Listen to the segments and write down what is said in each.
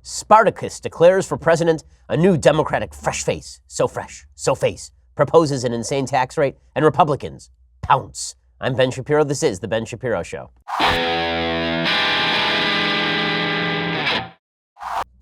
Spartacus declares for president a new Democratic fresh face. So fresh, so face. Proposes an insane tax rate, and Republicans pounce. I'm Ben Shapiro. This is The Ben Shapiro Show.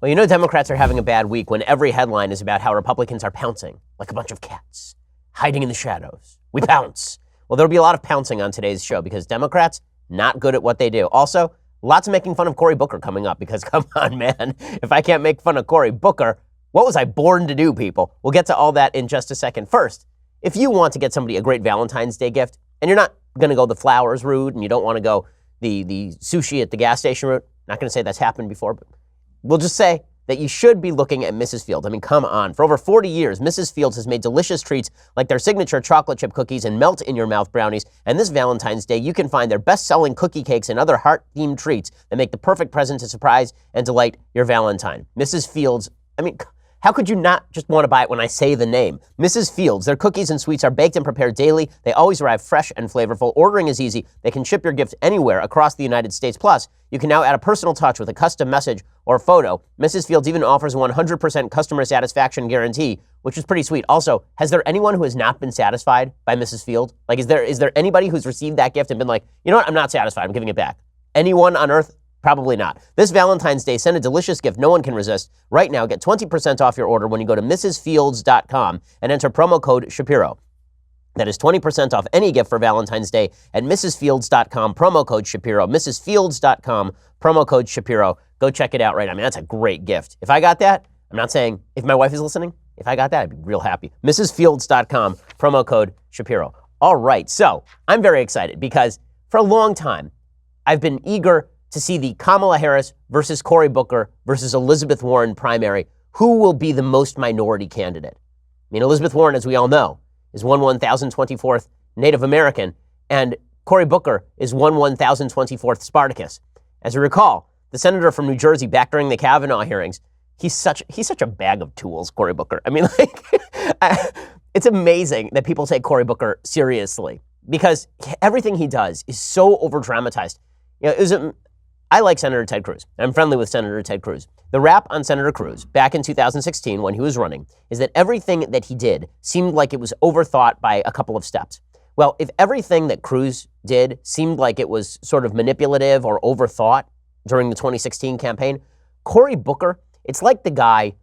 Well, you know Democrats are having a bad week when every headline is about how Republicans are pouncing like a bunch of cats, hiding in the shadows. We pounce. Well, there'll be a lot of pouncing on today's show because Democrats, not good at what they do. Also, lots of making fun of Cory Booker coming up because, come on, man, if I can't make fun of Cory Booker, what was I born to do, people? We'll get to all that in just a second. First, if you want to get somebody a great Valentine's Day gift, and you're not going to go the flowers route, and you don't want to go the sushi at the gas station route, not going to say that's happened before, but we'll just say that you should be looking at Mrs. Fields. I mean, come on. For over 40 years, Mrs. Fields has made delicious treats like their signature chocolate chip cookies and melt-in-your-mouth brownies. And this Valentine's Day, you can find their best-selling cookie cakes and other heart-themed treats that make the perfect present to surprise and delight your Valentine. Mrs. Fields, I mean, how could you not just want to buy it when I say the name? Mrs. Fields, their cookies and sweets are baked and prepared daily. They always arrive fresh and flavorful. Ordering is easy. They can ship your gift anywhere across the United States. Plus, you can now add a personal touch with a custom message or photo. Mrs. Fields even offers a 100% customer satisfaction guarantee, which is pretty sweet. Also, has there anyone who has not been satisfied by Mrs. Fields? Like, is there anybody who's received that gift and been like, you know what, I'm not satisfied, I'm giving it back? Anyone on earth? Probably not. This Valentine's Day, send a delicious gift no one can resist. Right now, get 20% off your order when you go to mrsfields.com and enter promo code Shapiro. That is 20% off any gift for Valentine's Day at mrsfields.com, promo code Shapiro. mrsfields.com, promo code Shapiro. Go check it out right now. I mean, that's a great gift. If I got that, I'm not saying if my wife is listening, if I got that, I'd be real happy. mrsfields.com, promo code Shapiro. All right, so I'm very excited because for a long time, I've been eager to see the Kamala Harris versus Cory Booker versus Elizabeth Warren primary. Who will be the most minority candidate? I mean, Elizabeth Warren, as we all know, is 1/1024th Native American, and Cory Booker is 1/1024th Spartacus. As you recall, the senator from New Jersey back during the Kavanaugh hearings, he's such a bag of tools, Cory Booker. I mean, like, it's amazing that people take Cory Booker seriously because everything he does is so over-dramatized. You know, I like Senator Ted Cruz. I'm friendly with Senator Ted Cruz. The rap on Senator Cruz back in 2016 when he was running is that everything that he did seemed like it was overthought by a couple of steps. Well, if everything that Cruz did seemed like it was sort of manipulative or overthought during the 2016 campaign, Cory Booker, it's like the guy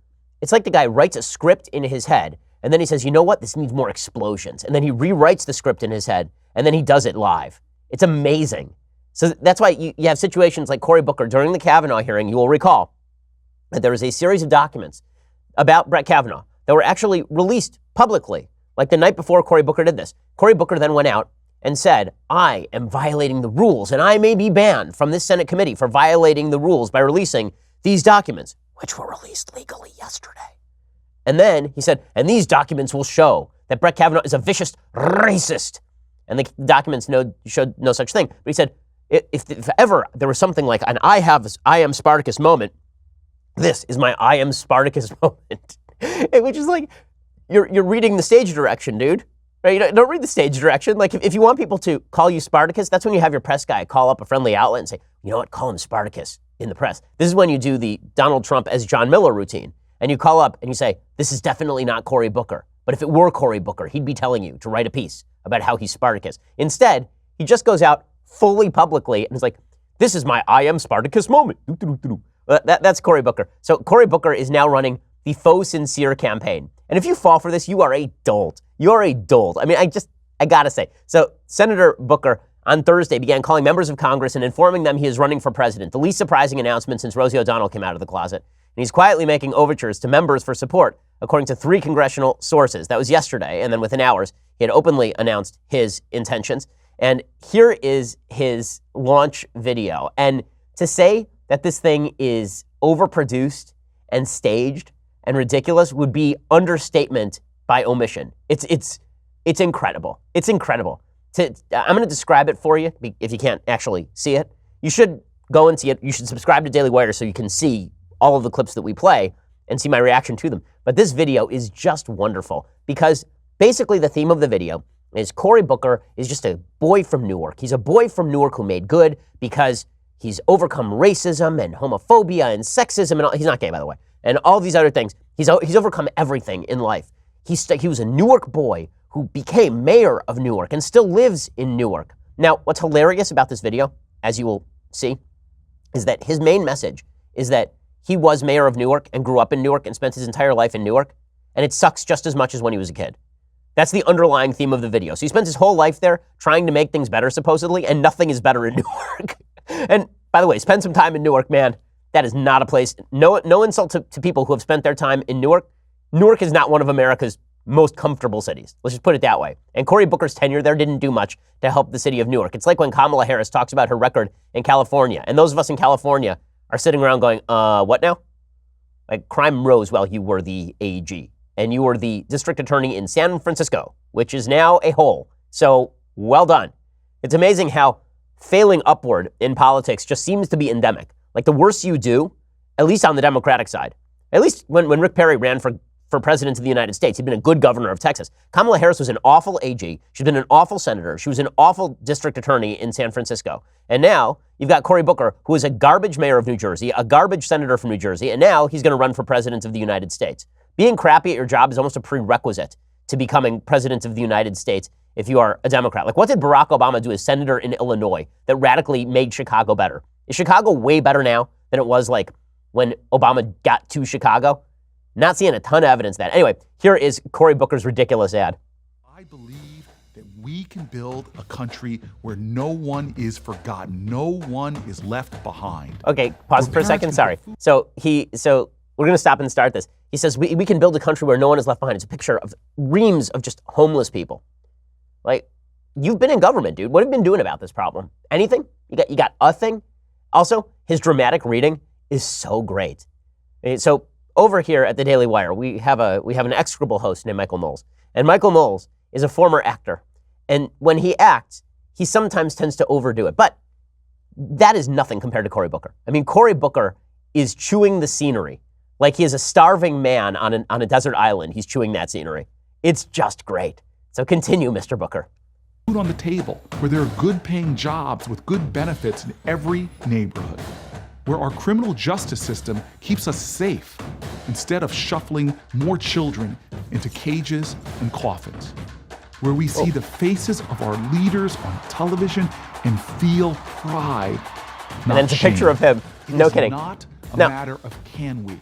writes a script in his head and then he says, you know what, this needs more explosions. And then he rewrites the script in his head and then he does it live. It's amazing. So that's why you have situations like Cory Booker during the Kavanaugh hearing. You will recall that there was a series of documents about Brett Kavanaugh that were actually released publicly, like the night before Cory Booker did this. Cory Booker then went out and said, I am violating the rules and I may be banned from this Senate committee for violating the rules by releasing these documents, which were released legally yesterday. And then he said, and these documents will show that Brett Kavanaugh is a vicious racist. And the documents showed no such thing. But he said, if ever there was something like an I am Spartacus moment, this is my I am Spartacus moment. Which is like, you're reading the stage direction, dude. Right? You don't read the stage direction. Like if you want people to call you Spartacus, that's when you have your press guy call up a friendly outlet and say, you know what, call him Spartacus in the press. This is when you do the Donald Trump as John Miller routine. And you call up and you say, this is definitely not Cory Booker. But if it were Cory Booker, he'd be telling you to write a piece about how he's Spartacus. Instead, he just goes out fully publicly and is like, this is my I am Spartacus moment. That's Cory Booker. So Cory Booker is now running the faux sincere campaign. And if you fall for this, you are a dolt. You're a dolt. I mean, I gotta say. So Senator Booker on Thursday began calling members of Congress and informing them he is running for president, the least surprising announcement since Rosie O'Donnell came out of the closet. And he's quietly making overtures to members for support, according to 3 congressional sources. That was yesterday, and then within hours, he had openly announced his intentions. And here is his launch video. And to say that this thing is overproduced and staged and ridiculous would be understatement by omission. It's incredible. It's incredible. I'm going to describe it for you if you can't actually see it. You should go and see it. You should subscribe to Daily Wire so you can see all of the clips that we play and see my reaction to them. But this video is just wonderful because basically the theme of the video is Cory Booker is just a boy from Newark. He's a boy from Newark who made good because He's overcome racism and homophobia and sexism, and all, he's not gay, by the way, and all these other things. He's overcome everything in life. He was a Newark boy who became mayor of Newark and still lives in Newark. Now, what's hilarious about this video, as you will see, is that his main message is that he was mayor of Newark and grew up in Newark and spent his entire life in Newark, and it sucks just as much as when he was a kid. That's the underlying theme of the video. So he spent his whole life there trying to make things better, supposedly, and nothing is better in Newark. And by the way, spend some time in Newark, man. That is not a place. No insult to people who have spent their time in Newark. Newark is not one of America's most comfortable cities. Let's just put it that way. And Cory Booker's tenure there didn't do much to help the city of Newark. It's like when Kamala Harris talks about her record in California. And those of us in California are sitting around going, what now? Like, crime rose while you were the AG. And you were the district attorney in San Francisco, which is now a hole. So, well done. It's amazing how failing upward in politics just seems to be endemic. Like, the worse you do, at least on the Democratic side, at least when Rick Perry ran for president of the United States, he'd been a good governor of Texas. Kamala Harris was an awful AG. She's been an awful senator. She was an awful district attorney in San Francisco. And now you've got Cory Booker, who is a garbage mayor of New Jersey, a garbage senator from New Jersey, and now he's going to run for president of the United States. Being crappy at your job is almost a prerequisite to becoming president of the United States if you are a Democrat. Like, what did Barack Obama do as senator in Illinois that radically made Chicago better? Is Chicago way better now than it was like when Obama got to Chicago? Not seeing a ton of evidence of that. Anyway, here is Cory Booker's ridiculous ad. I believe that we can build a country where no one is forgotten, no one is left behind. Okay, pause for a second. Sorry. So we're going to stop and start this. He says we can build a country where no one is left behind. It's a picture of reams of just homeless people. Like, you've been in government, dude. What have you been doing about this problem? Anything? You got a thing? Also, his dramatic reading is so great. So over here at the Daily Wire, we have an execrable host named Michael Knowles. And Michael Knowles is a former actor. And when he acts, he sometimes tends to overdo it. But that is nothing compared to Cory Booker. I mean, Cory Booker is chewing the scenery like he is a starving man on a desert island. He's chewing that scenery. It's just great. So continue, Mr. Booker. Food on the table, where there are good-paying jobs with good benefits in every neighborhood, where our criminal justice system keeps us safe instead of shuffling more children into cages and coffins, where we see the faces of our leaders on television and feel pride, and then it's a picture of him. No kidding. It's not a matter of can we.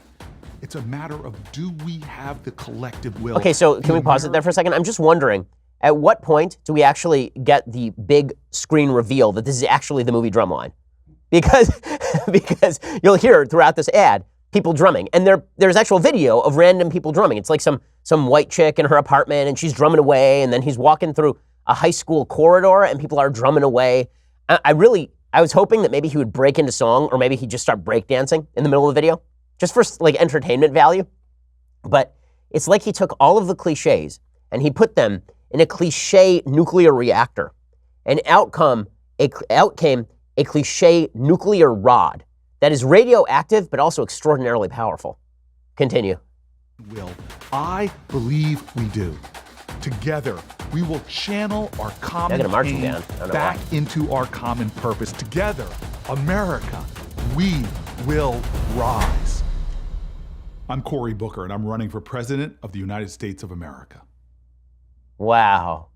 It's a matter of do we have the collective will. Okay, so can we pause it there for a second? I'm just wondering, at what point do we actually get the big screen reveal that this is actually the movie Drumline? Because you'll hear throughout this ad people drumming, and there's actual video of random people drumming. It's like some white chick in her apartment, and she's drumming away, and then he's walking through a high school corridor, and people are drumming away. I was hoping that maybe he would break into song, or maybe he'd just start breakdancing in the middle of the video, just for like entertainment value. But it's like he took all of the cliches and he put them in a cliche nuclear reactor, and out came a cliche nuclear rod that is radioactive but also extraordinarily powerful. Continue. Will. I believe we do. Together, we will channel our common pain back into our common purpose. Together, America, we will rise. I'm Cory Booker, and I'm running for President of the United States of America. Wow.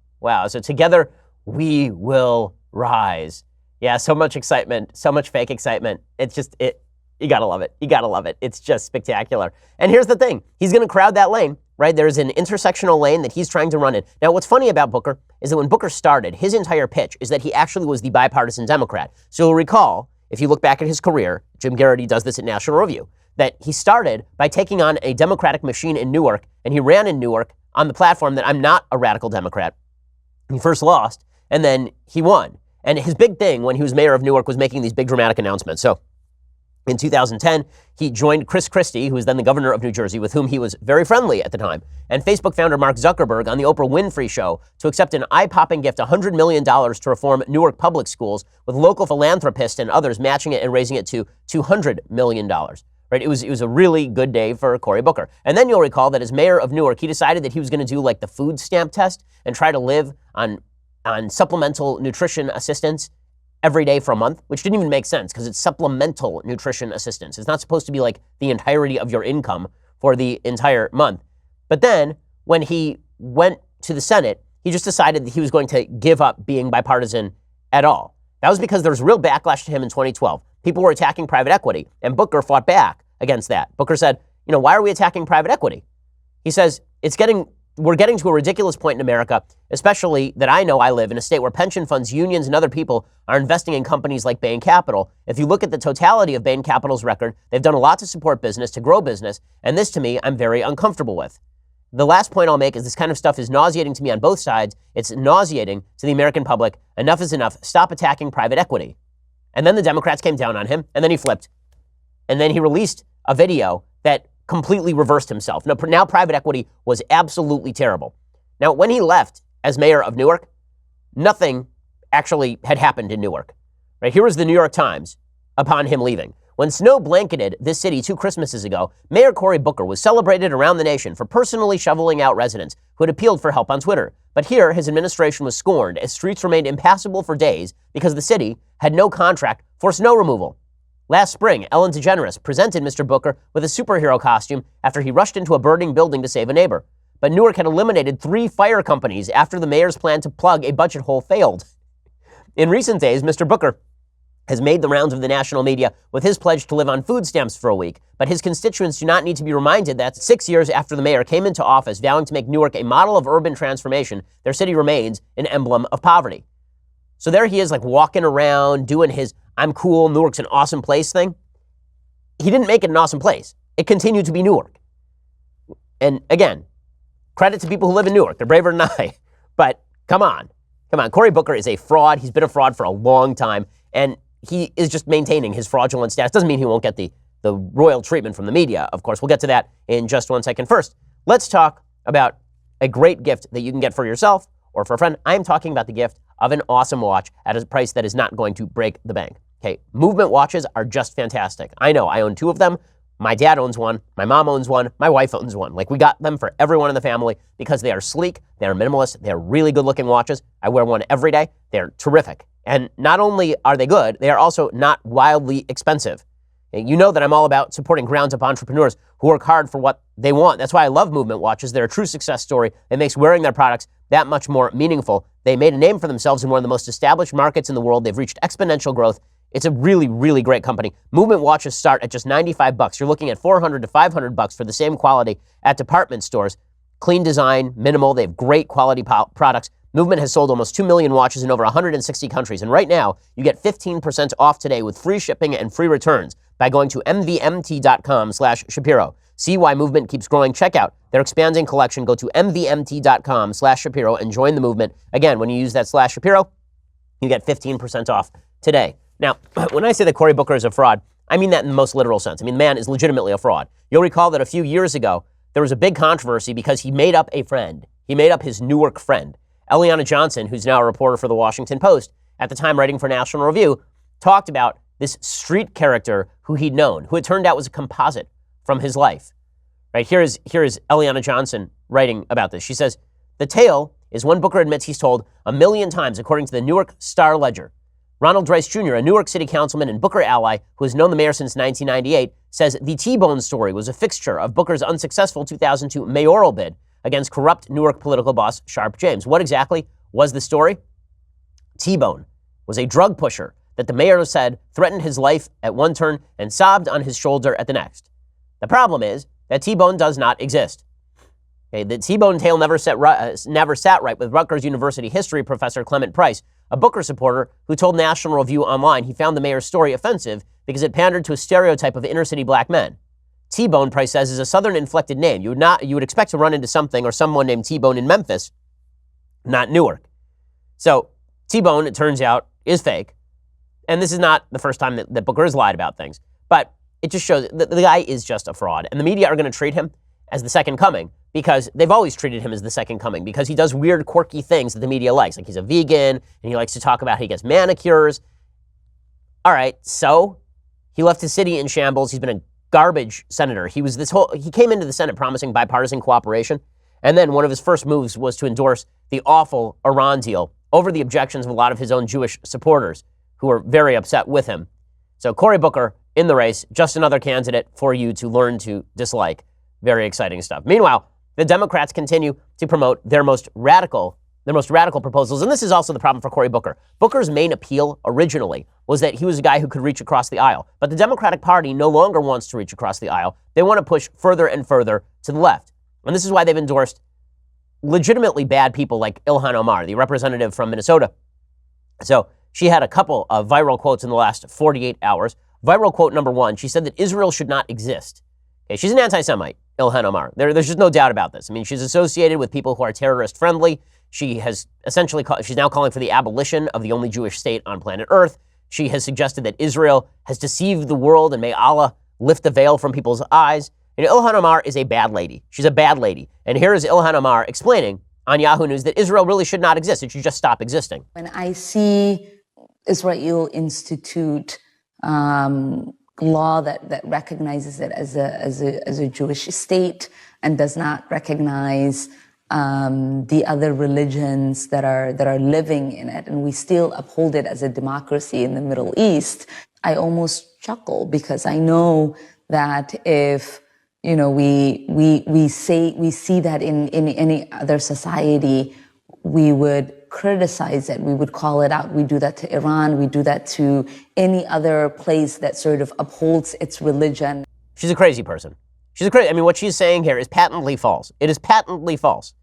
So together, we will rise. Yeah, so much excitement, so much fake excitement. It's just, you gotta love it. You gotta love it. It's just spectacular. And here's the thing. He's gonna crowd that lane, right? There's an intersectional lane that he's trying to run in. Now, what's funny about Booker is that when Booker started, his entire pitch is that he actually was the bipartisan Democrat. So you'll recall, if you look back at his career, Jim Garrity does this at National Review, that he started by taking on a Democratic machine in Newark, and he ran in Newark on the platform that I'm not a radical Democrat. He first lost, and then he won. And his big thing when he was mayor of Newark was making these big dramatic announcements. So in 2010, he joined Chris Christie, who was then the governor of New Jersey, with whom he was very friendly at the time, and Facebook founder Mark Zuckerberg on the Oprah Winfrey Show to accept an eye-popping gift, $100 million to reform Newark public schools, with local philanthropists and others matching it and raising it to $200 million. Right? It was a really good day for Cory Booker. And then you'll recall that as mayor of Newark, he decided that he was going to do like the food stamp test and try to live on supplemental nutrition assistance every day for a month, which didn't even make sense because it's supplemental nutrition assistance. It's not supposed to be like the entirety of your income for the entire month. But then when he went to the Senate, he just decided that he was going to give up being bipartisan at all. That was because there was real backlash to him in 2012. People were attacking private equity, and Booker fought back against that. Booker said, why are we attacking private equity? He says, we're getting to a ridiculous point in America, especially that I know I live in a state where pension funds, unions, and other people are investing in companies like Bain Capital. If you look at the totality of Bain Capital's record, they've done a lot to support business, to grow business, and this to me, I'm very uncomfortable with. The last point I'll make is this kind of stuff is nauseating to me on both sides. It's nauseating to the American public. Enough is enough. Stop attacking private equity. And then the Democrats came down on him, and then he flipped. And then he released a video that completely reversed himself. Now private equity was absolutely terrible. Now, when he left as mayor of Newark, nothing actually had happened in Newark. Right? Here was the New York Times upon him leaving. When snow blanketed this city 2 Christmases ago, Mayor Cory Booker was celebrated around the nation for personally shoveling out residents who had appealed for help on Twitter. But here, his administration was scorned as streets remained impassable for days because the city had no contract for snow removal. Last spring, Ellen DeGeneres presented Mr. Booker with a superhero costume after he rushed into a burning building to save a neighbor. But Newark had eliminated 3 fire companies after the mayor's plan to plug a budget hole failed. In recent days, Mr. Booker has made the rounds of the national media with his pledge to live on food stamps for a week. But his constituents do not need to be reminded that 6 years after the mayor came into office vowing to make Newark a model of urban transformation, their city remains an emblem of poverty. So there he is, like walking around doing his I'm cool, Newark's an awesome place thing. He didn't make it an awesome place. It continued to be Newark. And again, credit to people who live in Newark. They're braver than I. But come on. Cory Booker is a fraud. He's been a fraud for a long time. And he is just maintaining his fraudulent status. Doesn't mean he won't get the royal treatment from the media, of course. We'll get to that in just 1 second. First, let's talk about a great gift that you can get for yourself or for a friend. I'm talking about the gift of an awesome watch at a price that is not going to break the bank. Okay, Movement watches are just fantastic. I know, I own 2 of them. My dad owns one, my mom owns one, my wife owns one. Like, we got them for everyone in the family because they are sleek, they are minimalist, they're really good looking watches. I wear one every day. They're terrific. And not only are they good, they are also not wildly expensive. And you know that I'm all about supporting ground-up entrepreneurs who work hard for what they want. That's why I love Movement watches. They're a true success story. It makes wearing their products that much more meaningful. They made a name for themselves in one of the most established markets in the world. They've reached exponential growth. It's a really, really great company. Movement watches start at just $95. You're looking at $400 to $500 for the same quality at department stores. Clean design, minimal. They have great quality products. Movement has sold almost 2 million watches in over 160 countries. And right now, you get 15% off today with free shipping and free returns by going to mvmt.com/Shapiro. See why Movement keeps growing. Check out their expanding collection. Go to mvmt.com/Shapiro and join the movement. Again, when you use that /Shapiro, you get 15% off today. Now, when I say that Cory Booker is a fraud, I mean that in the most literal sense. I mean, the man is legitimately a fraud. You'll recall that a few years ago, there was a big controversy because he made up a friend. He made up his Newark friend. Eliana Johnson, who's now a reporter for the Washington Post, at the time writing for National Review, talked about this street character who he'd known, who it turned out was a composite from his life. Right, here is Eliana Johnson writing about this. She says, the tale is one Booker admits he's told 1 million times, according to the Newark Star-Ledger. Ronald Rice Jr., a Newark City councilman and Booker ally who has known the mayor since 1998, says the T-Bone story was a fixture of Booker's unsuccessful 2002 mayoral bid against corrupt Newark political boss Sharp James. What exactly was the story? T-Bone was a drug pusher that the mayor said threatened his life at one turn and sobbed on his shoulder at the next. The problem is that T-Bone does not exist. Okay, the T-Bone tale never sat right with Rutgers University history professor Clement Price, a Booker supporter who told National Review Online he found the mayor's story offensive because it pandered to a stereotype of inner-city black men. T-Bone, Price says, is a Southern-inflected name. You would expect to run into something or someone named T-Bone in Memphis, not Newark. So T-Bone, it turns out, is fake. And this is not the first time that Booker has lied about things. But it just shows that the guy is just a fraud. And the media are going to treat him as the second coming because they've always treated him as the second coming because he does weird, quirky things that the media likes. Like he's a vegan and he likes to talk about how he gets manicures. All right, so he left his city in shambles. He's been a garbage senator. He came into the Senate promising bipartisan cooperation. And then one of his first moves was to endorse the awful Iran deal over the objections of a lot of his own Jewish supporters who are very upset with him. So Cory Booker in the race, just another candidate for you to learn to dislike. Very exciting stuff. Meanwhile, the Democrats continue to promote their most radical proposals. And this is also the problem for Cory Booker. Booker's main appeal originally was that he was a guy who could reach across the aisle. But the Democratic Party no longer wants to reach across the aisle. They want to push further and further to the left. And this is why they've endorsed legitimately bad people like Ilhan Omar, the representative from Minnesota. So she had a couple of viral quotes in the last 48 hours. Viral quote number one, she said that Israel should not exist. Okay, she's an anti-Semite, Ilhan Omar. There's just no doubt about this. I mean, she's associated with people who are terrorist-friendly. She has essentially, she's now calling for the abolition of the only Jewish state on planet Earth. She has suggested that Israel has deceived the world and may Allah lift the veil from people's eyes. And Ilhan Omar is a bad lady. She's a bad lady. And here is Ilhan Omar explaining on Yahoo News that Israel really should not exist. It should just stop existing. When I see Israel institute law that recognizes it as a Jewish state and does not recognize the other religions that are living in it, and we still uphold it as a democracy in the Middle East, I almost chuckle because I know that if we see that in any other society, we would criticize it. We would call it out. We do that to Iran. We do that to any other place that sort of upholds its religion. She's a crazy person. I mean, what she's saying here is patently false. It is patently false.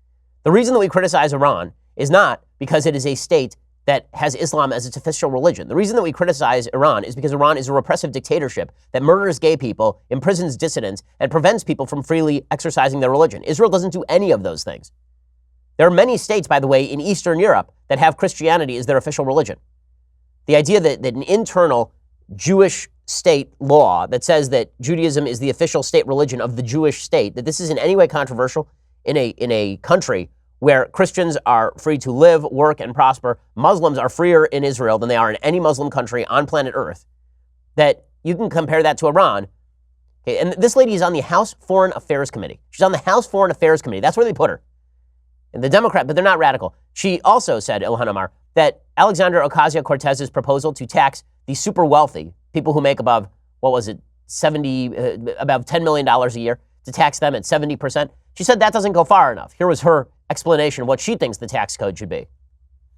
The reason that we criticize Iran is not because it is a state that has Islam as its official religion. The reason that we criticize Iran is because Iran is a repressive dictatorship that murders gay people, imprisons dissidents, and prevents people from freely exercising their religion. Israel doesn't do any of those things. There are many states, by the way, in Eastern Europe that have Christianity as their official religion. The idea that an internal Jewish state law that says that Judaism is the official state religion of the Jewish state, that this is in any way controversial in a country where Christians are free to live, work, and prosper, Muslims are freer in Israel than they are in any Muslim country on planet Earth, that you can compare that to Iran. Okay, and this lady is on the House Foreign Affairs Committee. She's on the House Foreign Affairs Committee. That's where they put her. And the Democrat, but they're not radical. She also said, Ilhan Omar, that Alexander Ocasio-Cortez's proposal to tax the super wealthy, people who make above, about $10 million a year, to tax them at 70%. She said that doesn't go far enough. Here was her explanation of what she thinks the tax code should be.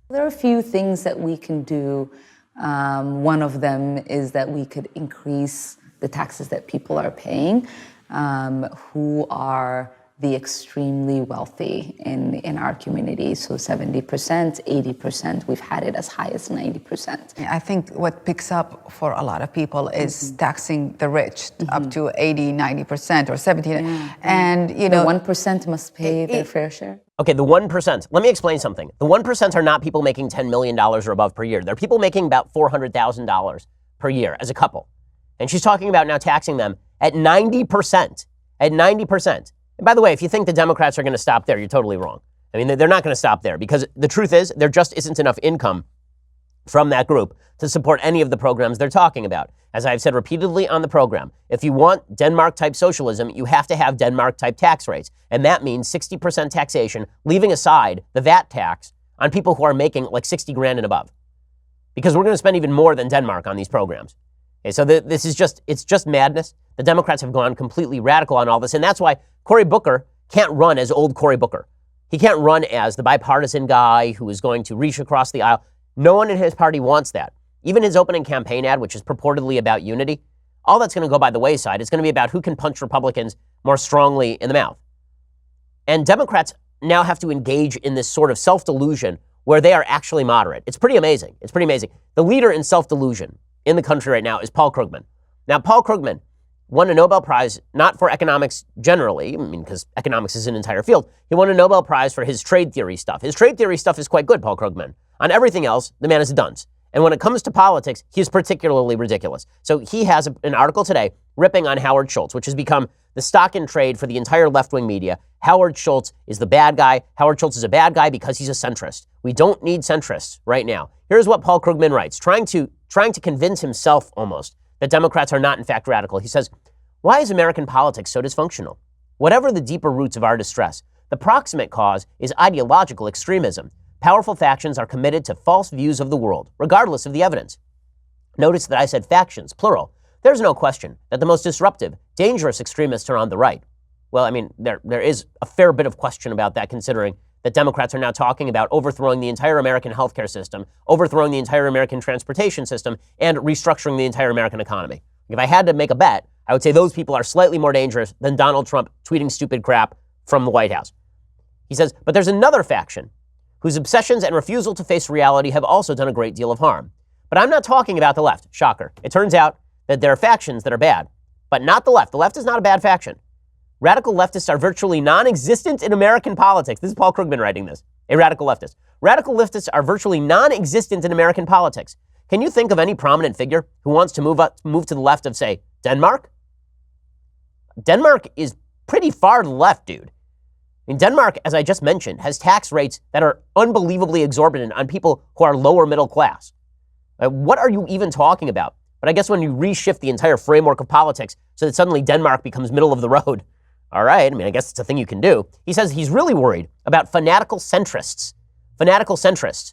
There are a few things that we can do. One of them is that we could increase the taxes that people are paying who are the extremely wealthy in our community. So 70%, 80%, we've had it as high as 90%. I think what picks up for a lot of people is taxing the rich up to 80, 90% or 70. Yeah. And, The 1% must pay their fair share. Okay, the 1%. Let me explain something. The 1% are not people making $10 million or above per year. They're people making about $400,000 per year as a couple. And she's talking about now taxing them at 90%. At 90%. And by the way, if you think the Democrats are going to stop there, you're totally wrong. I mean, they're not going to stop there because the truth is there just isn't enough income from that group to support any of the programs they're talking about. As I've said repeatedly on the program, if you want Denmark-type socialism, you have to have Denmark-type tax rates. And that means 60% taxation, leaving aside the VAT tax on people who are making like 60 grand and above. Because we're going to spend even more than Denmark on these programs. Okay, so this is it's just madness. The Democrats have gone completely radical on all this. And that's why Cory Booker can't run as old Cory Booker. He can't run as the bipartisan guy who is going to reach across the aisle. No one in his party wants that. Even his opening campaign ad, which is purportedly about unity, all that's going to go by the wayside. It's going to be about who can punch Republicans more strongly in the mouth. And Democrats now have to engage in this sort of self-delusion where they are actually moderate. It's pretty amazing. It's pretty amazing. The leader in self-delusion in the country right now is Paul Krugman. Now, Paul Krugman won a Nobel Prize, not for economics generally, because economics is an entire field. He won a Nobel Prize for his trade theory stuff. His trade theory stuff is quite good, Paul Krugman. On everything else, the man is a dunce. And when it comes to politics, he's particularly ridiculous. So he has an article today ripping on Howard Schultz, which has become the stock in trade for the entire left-wing media. Howard Schultz is the bad guy. Howard Schultz is a bad guy because he's a centrist. We don't need centrists right now. Here's what Paul Krugman writes, trying to convince himself almost that Democrats are not in fact radical. He says, why is American politics so dysfunctional? Whatever the deeper roots of our distress, the proximate cause is ideological extremism. Powerful factions are committed to false views of the world, regardless of the evidence. Notice that I said factions, plural. There's no question that the most disruptive, dangerous extremists are on the right. Well, I mean, there is a fair bit of question about that, considering that Democrats are now talking about overthrowing the entire American healthcare system, overthrowing the entire American transportation system, and restructuring the entire American economy. If I had to make a bet, I would say those people are slightly more dangerous than Donald Trump tweeting stupid crap from the White House. He says, but there's another faction whose obsessions and refusal to face reality have also done a great deal of harm. But I'm not talking about the left. Shocker. It turns out that there are factions that are bad, but not the left. The left is not a bad faction. Radical leftists are virtually non-existent in American politics. This is Paul Krugman writing this, a radical leftist. Radical leftists are virtually non-existent in American politics. Can you think of any prominent figure who wants to move to the left of, say, Denmark? Denmark is pretty far to the left, dude. I mean, Denmark, as I just mentioned, has tax rates that are unbelievably exorbitant on people who are lower middle class. What are you even talking about? But I guess when you reshift the entire framework of politics so that suddenly Denmark becomes middle of the road, all right, I mean, I guess it's a thing you can do. He says he's really worried about fanatical centrists. Fanatical centrists.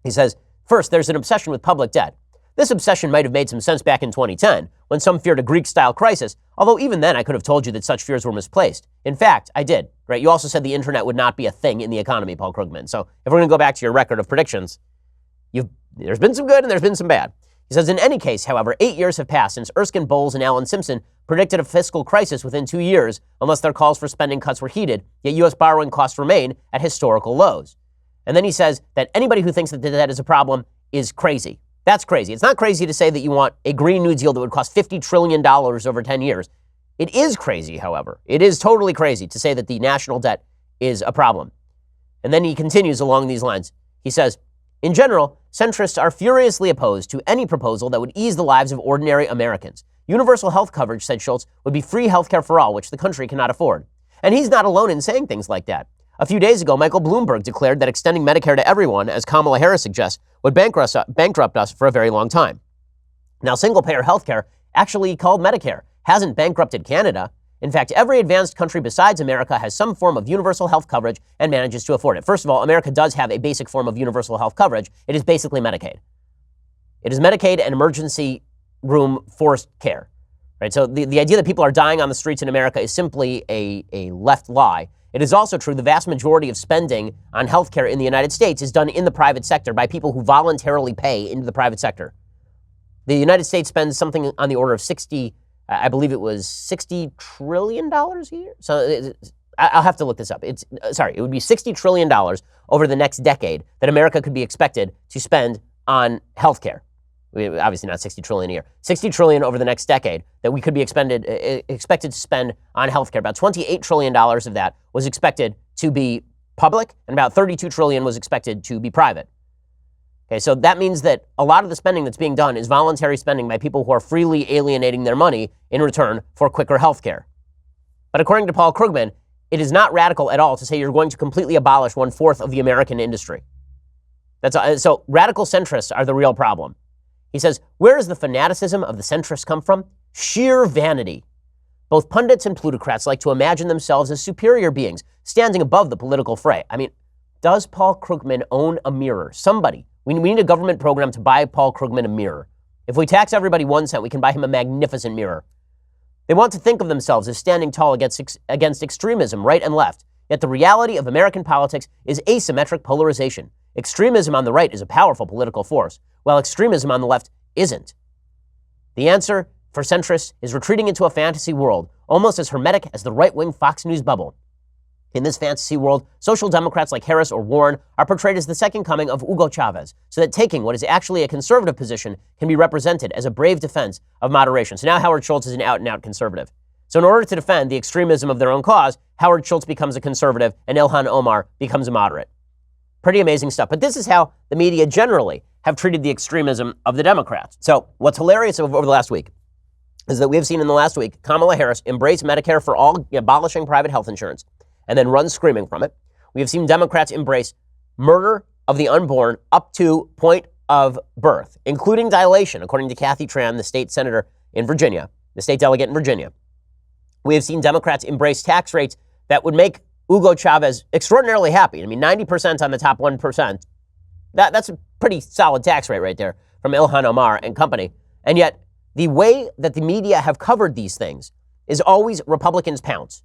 He says, first, there's an obsession with public debt. This obsession might have made some sense back in 2010, when some feared a Greek-style crisis, although even then I could have told you that such fears were misplaced. In fact, I did, right? You also said the internet would not be a thing in the economy, Paul Krugman. So if we're going to go back to your record of predictions, there's been some good and there's been some bad. He says, in any case, however, 8 years have passed since Erskine Bowles and Alan Simpson predicted a fiscal crisis within 2 years, unless their calls for spending cuts were heeded, yet U.S. borrowing costs remain at historical lows. And then he says that anybody who thinks that the debt is a problem is crazy. That's crazy. It's not crazy to say that you want a Green New Deal that would cost $50 trillion over 10 years. It is crazy, however. It is totally crazy to say that the national debt is a problem. And then he continues along these lines. He says, in general, centrists are furiously opposed to any proposal that would ease the lives of ordinary Americans. Universal health coverage, said Schultz, would be free health care for all, which the country cannot afford. And he's not alone in saying things like that. A few days ago, Michael Bloomberg declared that extending Medicare to everyone, as Kamala Harris suggests, would bankrupt us for a very long time. Now, single-payer health care, actually called Medicare, hasn't bankrupted Canada. In fact, every advanced country besides America has some form of universal health coverage and manages to afford it. First of all, America does have a basic form of universal health coverage. It is basically Medicaid. It is Medicaid and emergency room forced care. Right? So the idea that people are dying on the streets in America is simply a left lie. It is also true the vast majority of spending on healthcare in the United States is done in the private sector by people who voluntarily pay into the private sector. The United States spends something on the order of I believe it was $60 trillion a year. So I'll have to look this up. It would be $60 trillion over the next decade that America could be expected to spend on healthcare. Obviously not $60 trillion a year. $60 trillion over the next decade that we could be expected to spend on healthcare. About $28 trillion of that was expected to be public, and about $32 trillion was expected to be private. Okay, so that means that a lot of the spending that's being done is voluntary spending by people who are freely alienating their money in return for quicker health care. But according to Paul Krugman, it is not radical at all to say you're going to completely abolish 1/4 of the American industry. So radical centrists are the real problem. He says, where does the fanaticism of the centrists come from? Sheer vanity. Both pundits and plutocrats like to imagine themselves as superior beings, standing above the political fray. I mean, does Paul Krugman own a mirror? Somebody. We need a government program to buy Paul Krugman a mirror. If we tax everybody 1 cent, we can buy him a magnificent mirror. They want to think of themselves as standing tall against extremism, right and left. Yet the reality of American politics is asymmetric polarization. Extremism on the right is a powerful political force, while extremism on the left isn't. The answer for centrists is retreating into a fantasy world, almost as hermetic as the right-wing Fox News bubble. In this fantasy world, social democrats like Harris or Warren are portrayed as the second coming of Hugo Chavez, so that taking what is actually a conservative position can be represented as a brave defense of moderation. So now Howard Schultz is an out-and-out conservative. So in order to defend the extremism of their own cause, Howard Schultz becomes a conservative and Ilhan Omar becomes a moderate. Pretty amazing stuff. But this is how the media generally have treated the extremism of the Democrats. So what's hilarious over the last week is that we have seen in the last week Kamala Harris embrace Medicare for all, abolishing private health insurance, and then run screaming from it. We have seen Democrats embrace murder of the unborn up to point of birth, including dilation, according to Kathy Tran, the state senator in Virginia, the state delegate in Virginia. We have seen Democrats embrace tax rates that would make Hugo Chavez extraordinarily happy. I mean, 90% on the top 1%. That's a pretty solid tax rate right there from Ilhan Omar and company. And yet, the way that the media have covered these things is always Republicans pounce.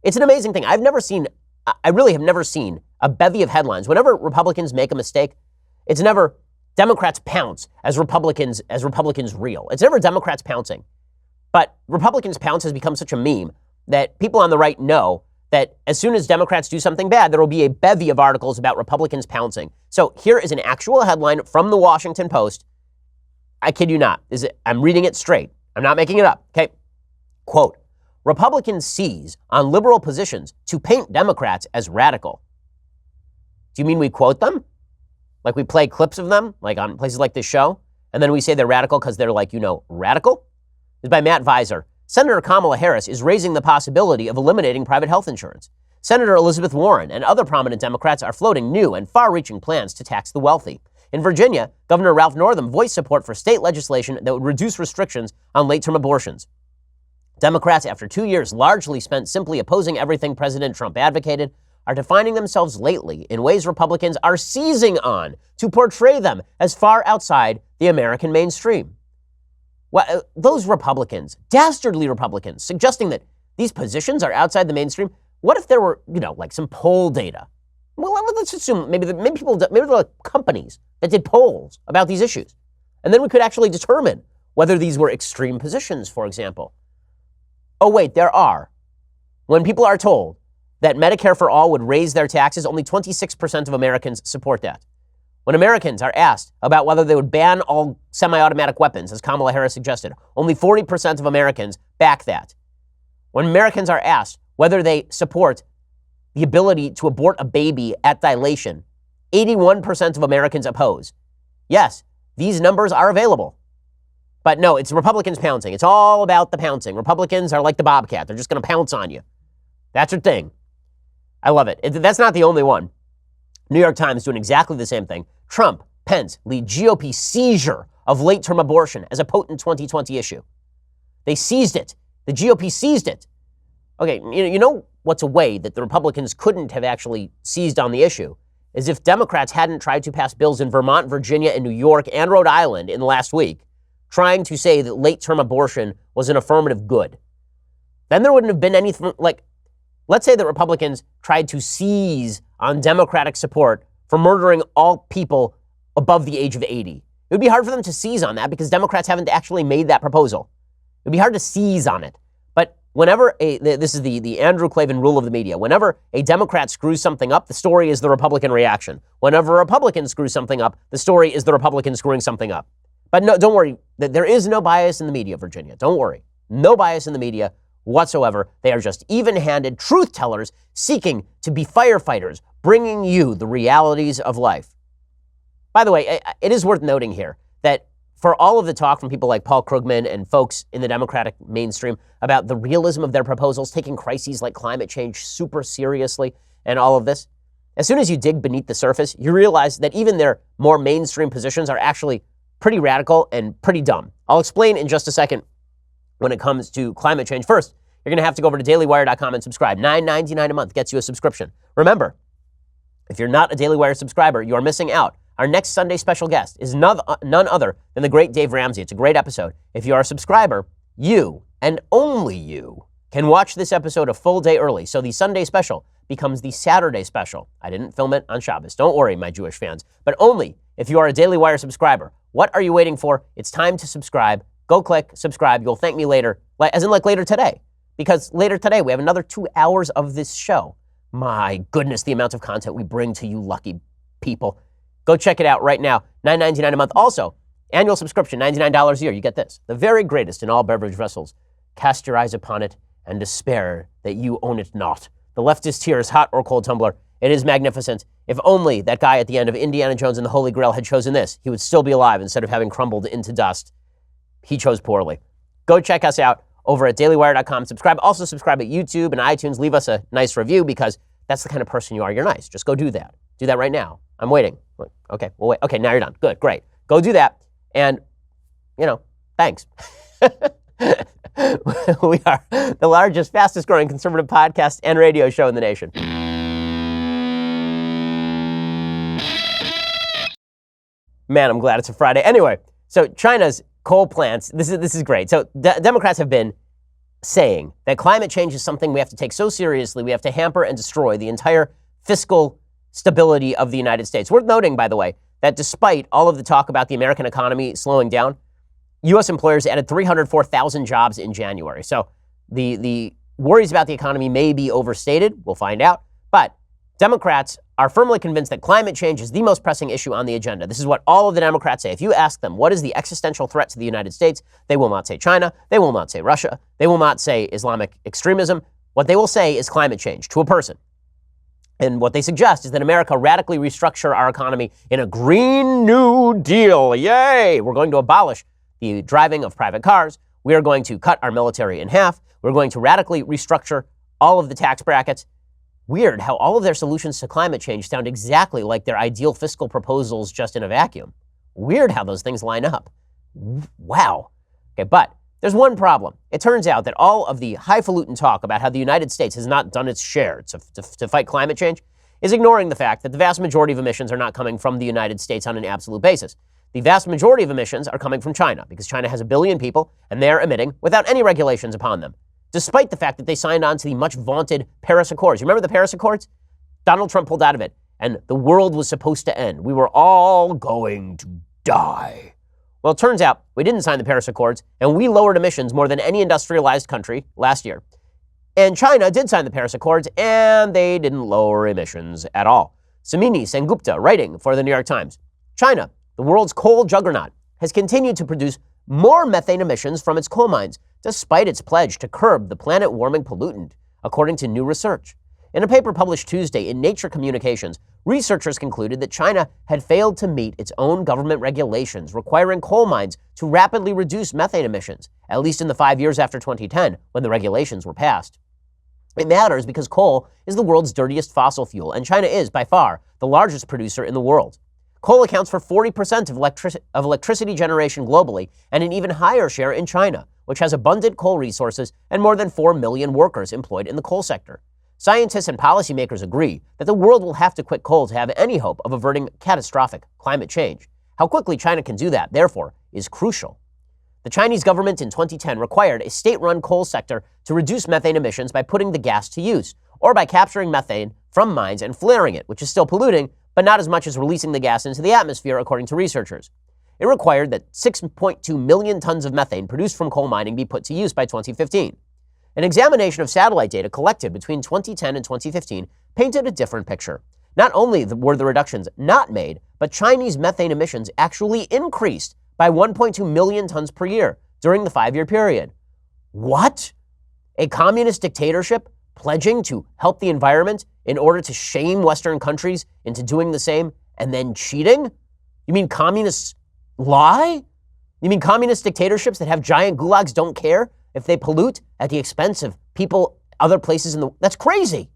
It's an amazing thing. I really have never seen a bevy of headlines. Whenever Republicans make a mistake, it's never Democrats pounce as Republicans reel. It's never Democrats pouncing. But Republicans pounce has become such a meme that people on the right know that as soon as Democrats do something bad, there will be a bevy of articles about Republicans pouncing. So here is an actual headline from the Washington Post. I kid you not. I'm reading it straight. I'm not making it up. Okay. Quote, Republicans seize on liberal positions to paint Democrats as radical. Do you mean we quote them? Like we play clips of them, like on places like this show, and then we say they're radical because they're like, radical? It's by Matt Visor. Senator Kamala Harris is raising the possibility of eliminating private health insurance. Senator Elizabeth Warren and other prominent Democrats are floating new and far-reaching plans to tax the wealthy. In Virginia, Governor Ralph Northam voiced support for state legislation that would reduce restrictions on late-term abortions. Democrats, after 2 years largely spent simply opposing everything President Trump advocated, are defining themselves lately in ways Republicans are seizing on to portray them as far outside the American mainstream. Well, those Republicans, dastardly Republicans, suggesting that these positions are outside the mainstream. What if there were, like some poll data? Well, let's assume maybe there were companies that did polls about these issues. And then we could actually determine whether these were extreme positions, for example. Oh, wait, there are. When people are told that Medicare for all would raise their taxes, only 26% of Americans support that. When Americans are asked about whether they would ban all semi-automatic weapons, as Kamala Harris suggested, only 40% of Americans back that. When Americans are asked whether they support the ability to abort a baby at dilation, 81% of Americans oppose. Yes, these numbers are available. But no, it's Republicans pouncing. It's all about the pouncing. Republicans are like the bobcat. They're just going to pounce on you. That's their thing. I love it. That's not the only one. New York Times doing exactly the same thing. Trump, Pence lead GOP seizure of late-term abortion as a potent 2020 issue. They seized it. The GOP seized it. Okay, you know what's a way that the Republicans couldn't have actually seized on the issue is if Democrats hadn't tried to pass bills in Vermont, Virginia, and New York, and Rhode Island in the last week, trying to say that late-term abortion was an affirmative good. Then there wouldn't have been anything like, let's say that Republicans tried to seize on Democratic support for murdering all people above the age of 80. It would be hard for them to seize on that because Democrats haven't actually made that proposal. It would be hard to seize on it. But whenever this is the Andrew Klavan rule of the media, whenever a Democrat screws something up, the story is the Republican reaction. Whenever a Republican screws something up, the story is the Republican screwing something up. But no, don't worry. There is no bias in the media, Virginia. Don't worry. No bias in the media whatsoever. They are just even-handed truth tellers seeking to be firefighters, bringing you the realities of life. By the way, it is worth noting here that for all of the talk from people like Paul Krugman and folks in the Democratic mainstream about the realism of their proposals, taking crises like climate change super seriously and all of this, as soon as you dig beneath the surface, you realize that even their more mainstream positions are actually pretty radical and pretty dumb. I'll explain in just a second when it comes to climate change. First, you're going to have to go over to dailywire.com and subscribe. $9.99 a month gets you a subscription. Remember, if you're not a Daily Wire subscriber, you are missing out. Our next Sunday special guest is none other than the great Dave Ramsey. It's a great episode. If you are a subscriber, you, and only you, can watch this episode a full day early. So the Sunday special becomes the Saturday special. I didn't film it on Shabbos. Don't worry, my Jewish fans. But only if you are a Daily Wire subscriber. What are you waiting for? It's time to subscribe. Go click subscribe. You'll thank me later, as in later today. Because later today, we have another 2 hours of this show. My goodness, the amount of content we bring to you lucky people. Go check it out right now. $9.99 a month. Also, annual subscription, $99 a year. You get this. The very greatest in all beverage vessels. Cast your eyes upon it and despair that you own it not. The leftist tears, hot or cold tumbler. It is magnificent. If only that guy at the end of Indiana Jones and the Holy Grail had chosen this, he would still be alive instead of having crumbled into dust. He chose poorly. Go check us out over at dailywire.com. Subscribe. Also subscribe at YouTube and iTunes. Leave us a nice review because that's the kind of person you are. You're nice. Just go do that. Do that right now. I'm waiting. Okay, well, wait. Okay, now you're done. Good, great. Go do that. And, thanks. We are the largest, fastest growing conservative podcast and radio show in the nation. Man, I'm glad it's a Friday. Anyway, So China's coal plants, this is great. So Democrats have been saying that climate change is something we have to take so seriously, we have to hamper and destroy the entire fiscal stability of the United States. Worth noting, by the way, that despite all of the talk about the American economy slowing down, U.S. employers added 304,000 jobs in January. So the worries about the economy may be overstated. We'll find out. But Democrats are firmly convinced that climate change is the most pressing issue on the agenda. This is what all of the Democrats say. If you ask them what is the existential threat to the United States, they will not say China. They will not say Russia. They will not say Islamic extremism. What they will say is climate change to a person. And what they suggest is that America radically restructure our economy in a Green New Deal. Yay! We're going to abolish the driving of private cars. We are going to cut our military in half. We're going to radically restructure all of the tax brackets. Weird how all of their solutions to climate change sound exactly like their ideal fiscal proposals just in a vacuum. Weird how those things line up. Wow. Okay, but there's one problem. It turns out that all of the highfalutin talk about how the United States has not done its share to fight climate change is ignoring the fact that the vast majority of emissions are not coming from the United States on an absolute basis. The vast majority of emissions are coming from China because China has 1 billion people and they're emitting without any regulations upon them, despite the fact that they signed on to the much vaunted Paris Accords. You remember the Paris Accords? Donald Trump pulled out of it and the world was supposed to end. We were all going to die. Well, it turns out we didn't sign the Paris Accords and we lowered emissions more than any industrialized country last year. And China did sign the Paris Accords and they didn't lower emissions at all. Samini Sengupta, writing for the New York Times, China, the world's coal juggernaut, has continued to produce more methane emissions from its coal mines, despite its pledge to curb the planet-warming pollutant, according to new research. In a paper published Tuesday in Nature Communications, researchers concluded that China had failed to meet its own government regulations requiring coal mines to rapidly reduce methane emissions, at least in the 5 years after 2010, when the regulations were passed. It matters because coal is the world's dirtiest fossil fuel, and China is, by far, the largest producer in the world. Coal accounts for 40% of electricity generation globally and an even higher share in China, which has abundant coal resources and more than 4 million workers employed in the coal sector. Scientists and policymakers agree that the world will have to quit coal to have any hope of averting catastrophic climate change. How quickly China can do that, therefore, is crucial. The Chinese government in 2010 required a state-run coal sector to reduce methane emissions by putting the gas to use, or by capturing methane from mines and flaring it, which is still polluting, but not as much as releasing the gas into the atmosphere, according to researchers. It required that 6.2 million tons of methane produced from coal mining be put to use by 2015. An examination of satellite data collected between 2010 and 2015 painted a different picture. Not only were the reductions not made, but Chinese methane emissions actually increased by 1.2 million tons per year during the 5-year period. What? A communist dictatorship pledging to help the environment in order to shame Western countries into doing the same and then cheating? You mean communists lie? You mean communist dictatorships that have giant gulags don't care if they pollute at the expense of people other places in the... That's crazy.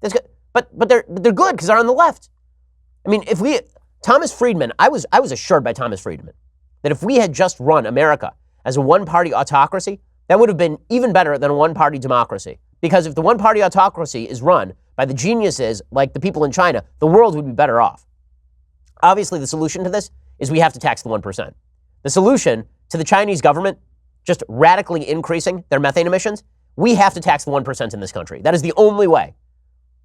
That's good. But they're good because they're on the left. I mean, Thomas Friedman, I was assured by Thomas Friedman that if we had just run America as a one-party autocracy, that would have been even better than a one-party democracy. Because if the one-party autocracy is run by the geniuses like the people in China, the world would be better off. Obviously, the solution to this is we have to tax the 1%. The solution to the Chinese government just radically increasing their methane emissions, we have to tax the 1% in this country. That is the only way.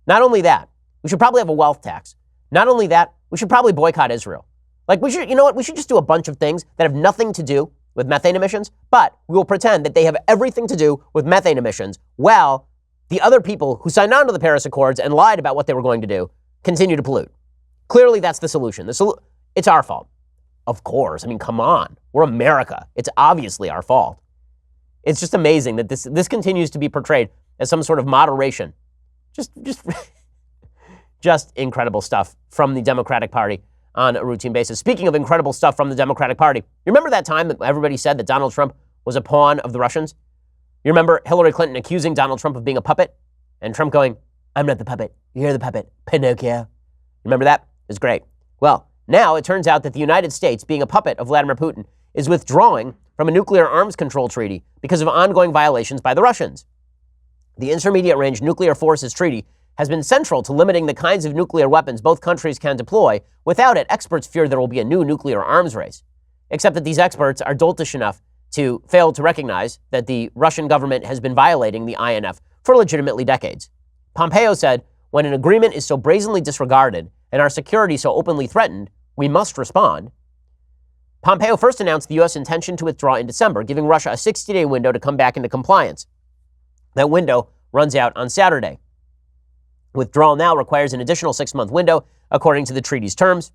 Not only that, we should probably have a wealth tax. Not only that, we should probably boycott Israel. We should just do a bunch of things that have nothing to do with methane emissions, but we will pretend that they have everything to do with methane emissions while the other people who signed on to the Paris Accords and lied about what they were going to do continue to pollute. Clearly, that's the solution. It's our fault. Of course. I mean, come on. We're America. It's obviously our fault. It's just amazing that this continues to be portrayed as some sort of moderation. Just incredible stuff from the Democratic Party on a routine basis. Speaking of incredible stuff from the Democratic Party, you remember that time that everybody said that Donald Trump was a pawn of the Russians? You remember Hillary Clinton accusing Donald Trump of being a puppet? And Trump going, I'm not the puppet. You're the puppet. Pinocchio. Remember that? It was great. Well, now it turns out that the United States, being a puppet of Vladimir Putin, is withdrawing from a nuclear arms control treaty because of ongoing violations by the Russians. The Intermediate Range Nuclear Forces Treaty has been central to limiting the kinds of nuclear weapons both countries can deploy. Without it, experts fear there will be a new nuclear arms race. except that these experts are doltish enough to fail to recognize that the Russian government has been violating the INF for legitimately decades. Pompeo said, when an agreement is so brazenly disregarded and our security so openly threatened, we must respond. Pompeo first announced the U.S. intention to withdraw in December, giving Russia a 60-day window to come back into compliance. That window runs out on Saturday. Withdrawal now requires an additional 6-month window, according to the treaty's terms.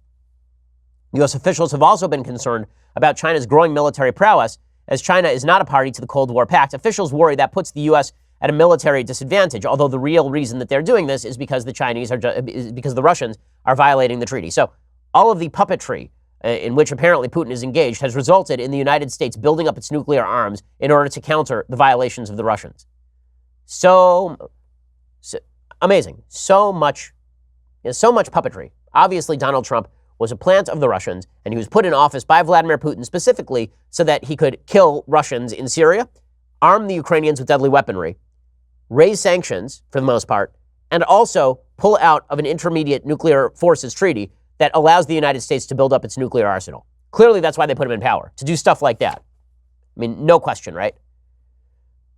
U.S. officials have also been concerned about China's growing military prowess, as China is not a party to the Cold War Pact. Officials worry that puts the U.S. at a military disadvantage, although the real reason that they're doing this is because the Russians are violating the treaty. So all of the puppetry in which apparently Putin is engaged has resulted in the United States building up its nuclear arms in order to counter the violations of the Russians. So amazing. So much puppetry. Obviously, Donald Trump was a plant of the Russians, and he was put in office by Vladimir Putin specifically so that he could kill Russians in Syria, arm the Ukrainians with deadly weaponry, raise sanctions for the most part, and also pull out of an intermediate nuclear forces treaty that allows the United States to build up its nuclear arsenal. Clearly, that's why they put him in power, to do stuff like that. I mean, no question, right?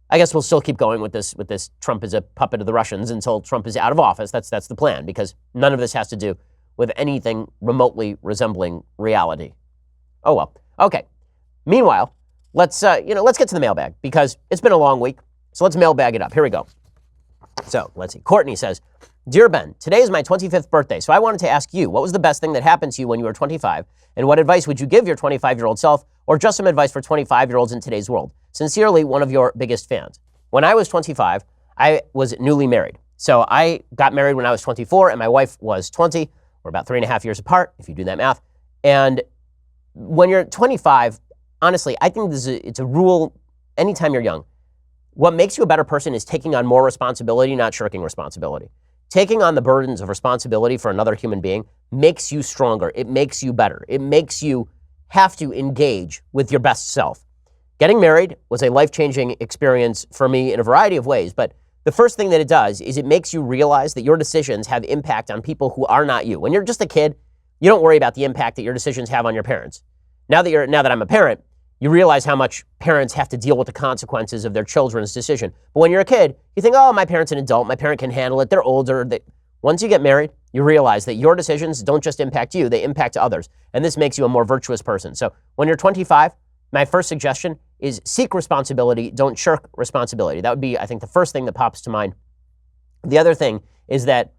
I guess we'll still keep going with this Trump is a puppet of the Russians until Trump is out of office. That's the plan, because none of this has to do with anything remotely resembling reality. Oh well. Okay. Meanwhile, let's get to the mailbag, because it's been a long week. So let's mailbag it up. Here we go. So let's see. Courtney says, Dear Ben, today is my 25th birthday, so I wanted to ask you, what was the best thing that happened to you when you were 25? And what advice would you give your 25-year-old self, or just some advice for 25-year-olds in today's world? Sincerely, one of your biggest fans. When I was 25, I was newly married. So I got married when I was 24, and my wife was 20. We're about 3.5 years apart, if you do that math. And when you're 25, honestly, I think it's a rule anytime you're young. What makes you a better person is taking on more responsibility, not shirking responsibility. Taking on the burdens of responsibility for another human being makes you stronger. It makes you better. It makes you have to engage with your best self. Getting married was a life-changing experience for me in a variety of ways, but the first thing that it does is it makes you realize that your decisions have impact on people who are not you. When you're just a kid, you don't worry about the impact that your decisions have on your parents. Now that I'm a parent, you realize how much parents have to deal with the consequences of their children's decision. But when you're a kid, you think, oh, my parent's an adult, my parent can handle it, they're older. Once you get married, you realize that your decisions don't just impact you, they impact others. And this makes you a more virtuous person. So when you're 25, my first suggestion is seek responsibility, don't shirk responsibility. That would be, I think, the first thing that pops to mind. The other thing is that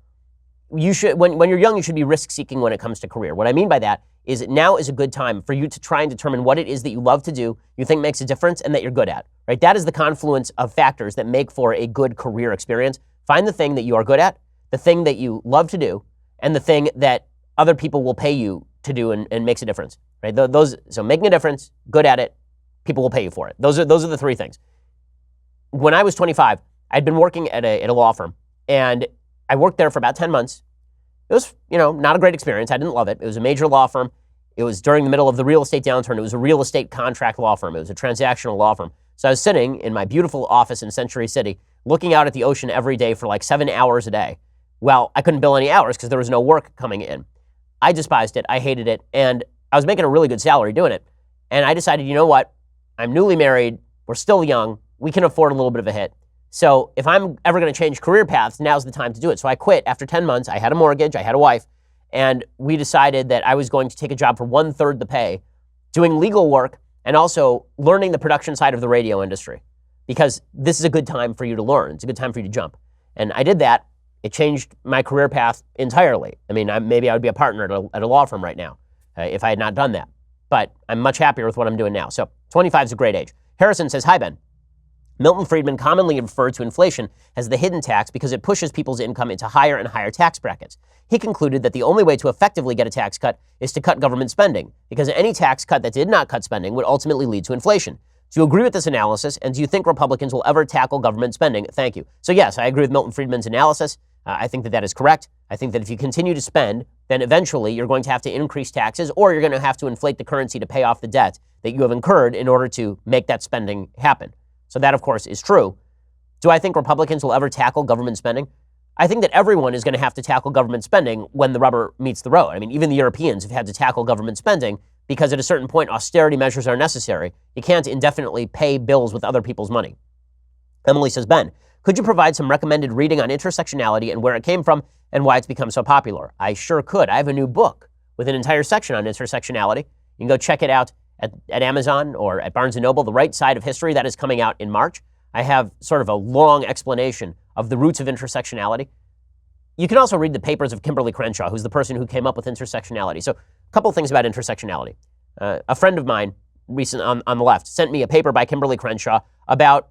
you should, when you're young, you should be risk-seeking when it comes to career. What I mean by that is now is a good time for you to try and determine what it is that you love to do, you think makes a difference, and that you're good at, right? That is the confluence of factors that make for a good career experience. Find the thing that you are good at, the thing that you love to do, and the thing that other people will pay you to do and makes a difference, right? So making a difference, good at it, people will pay you for it. Those are the three things. When I was 25, I'd been working at a law firm, and I worked there for about 10 months. It was, not a great experience. I didn't love it. It was a major law firm. It was during the middle of the real estate downturn. It was a real estate contract law firm. It was a transactional law firm. So I was sitting in my beautiful office in Century City, looking out at the ocean every day for like 7 hours a day. Well, I couldn't bill any hours because there was no work coming in. I despised it. I hated it. And I was making a really good salary doing it. And I decided, you know what? I'm newly married. We're still young. We can afford a little bit of a hit. So if I'm ever going to change career paths, now's the time to do it. So I quit after 10 months. I had a mortgage. I had a wife. And we decided that I was going to take a job for 1/3 the pay, doing legal work and also learning the production side of the radio industry, because this is a good time for you to learn. It's a good time for you to jump. And I did that. It changed my career path entirely. I mean, maybe I would be a partner at a law firm right now if I had not done that. But I'm much happier with what I'm doing now. So 25 is a great age. Harrison says, hi, Ben. Milton Friedman commonly referred to inflation as the hidden tax because it pushes people's income into higher and higher tax brackets. He concluded that the only way to effectively get a tax cut is to cut government spending, because any tax cut that did not cut spending would ultimately lead to inflation. Do you agree with this analysis, and do you think Republicans will ever tackle government spending? Thank you. So yes, I agree with Milton Friedman's analysis. I think that is correct. I think that if you continue to spend, then eventually you're going to have to increase taxes, or you're going to have to inflate the currency to pay off the debt that you have incurred in order to make that spending happen. So that, of course, is true. Do I think Republicans will ever tackle government spending? I think that everyone is going to have to tackle government spending when the rubber meets the road. I mean, even the Europeans have had to tackle government spending because at a certain point, austerity measures are necessary. You can't indefinitely pay bills with other people's money. Emily says, Ben, could you provide some recommended reading on intersectionality and where it came from and why it's become so popular? I sure could. I have a new book with an entire section on intersectionality. You can go check it out at Amazon or at Barnes & Noble, The Right Side of History. That is coming out in March. I have sort of a long explanation of the roots of intersectionality. You can also read the papers of Kimberly Crenshaw, who's the person who came up with intersectionality. So a couple of things about intersectionality. A friend of mine recent on the left sent me a paper by Kimberly Crenshaw about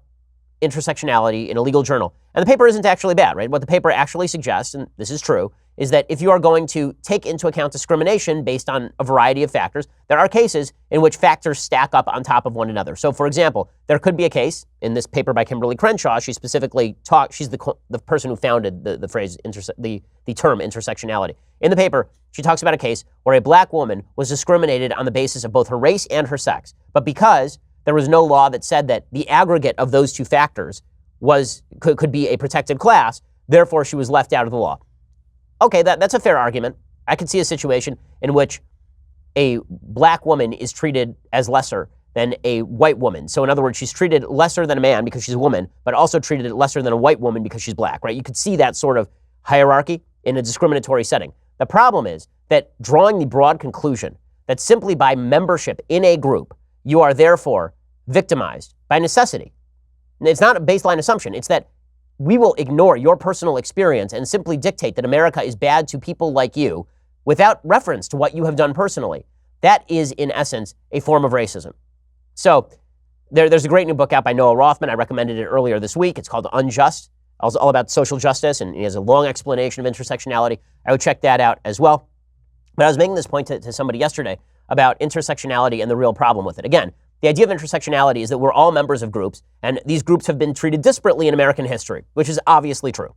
intersectionality in a legal journal. And the paper isn't actually bad, right? What the paper actually suggests, and this is true, is that if you are going to take into account discrimination based on a variety of factors, there are cases in which factors stack up on top of one another. So, for example, there could be a case in this paper by Kimberly Crenshaw. She specifically she's the person who founded the phrase, the term intersectionality. In the paper, she talks about a case where a black woman was discriminated on the basis of both her race and her sex. But because there was no law that said that the aggregate of those two factors could be a protected class, therefore she was left out of the law. Okay, that's a fair argument. I could see a situation in which a black woman is treated as lesser than a white woman. So in other words, she's treated lesser than a man because she's a woman, but also treated lesser than a white woman because she's black, right? You could see that sort of hierarchy in a discriminatory setting. The problem is that drawing the broad conclusion that simply by membership in a group, you are therefore victimized by necessity. And it's not a baseline assumption. It's that we will ignore your personal experience and simply dictate that America is bad to people like you without reference to what you have done personally. That is, in essence, a form of racism. So there's a great new book out by Noah Rothman. I recommended it earlier this week. It's called Unjust. It's all about social justice, and he has a long explanation of intersectionality. I would check that out as well. But I was making this point to somebody yesterday about intersectionality and the real problem with it. Again, the idea of intersectionality is that we're all members of groups, and these groups have been treated disparately in American history, which is obviously true.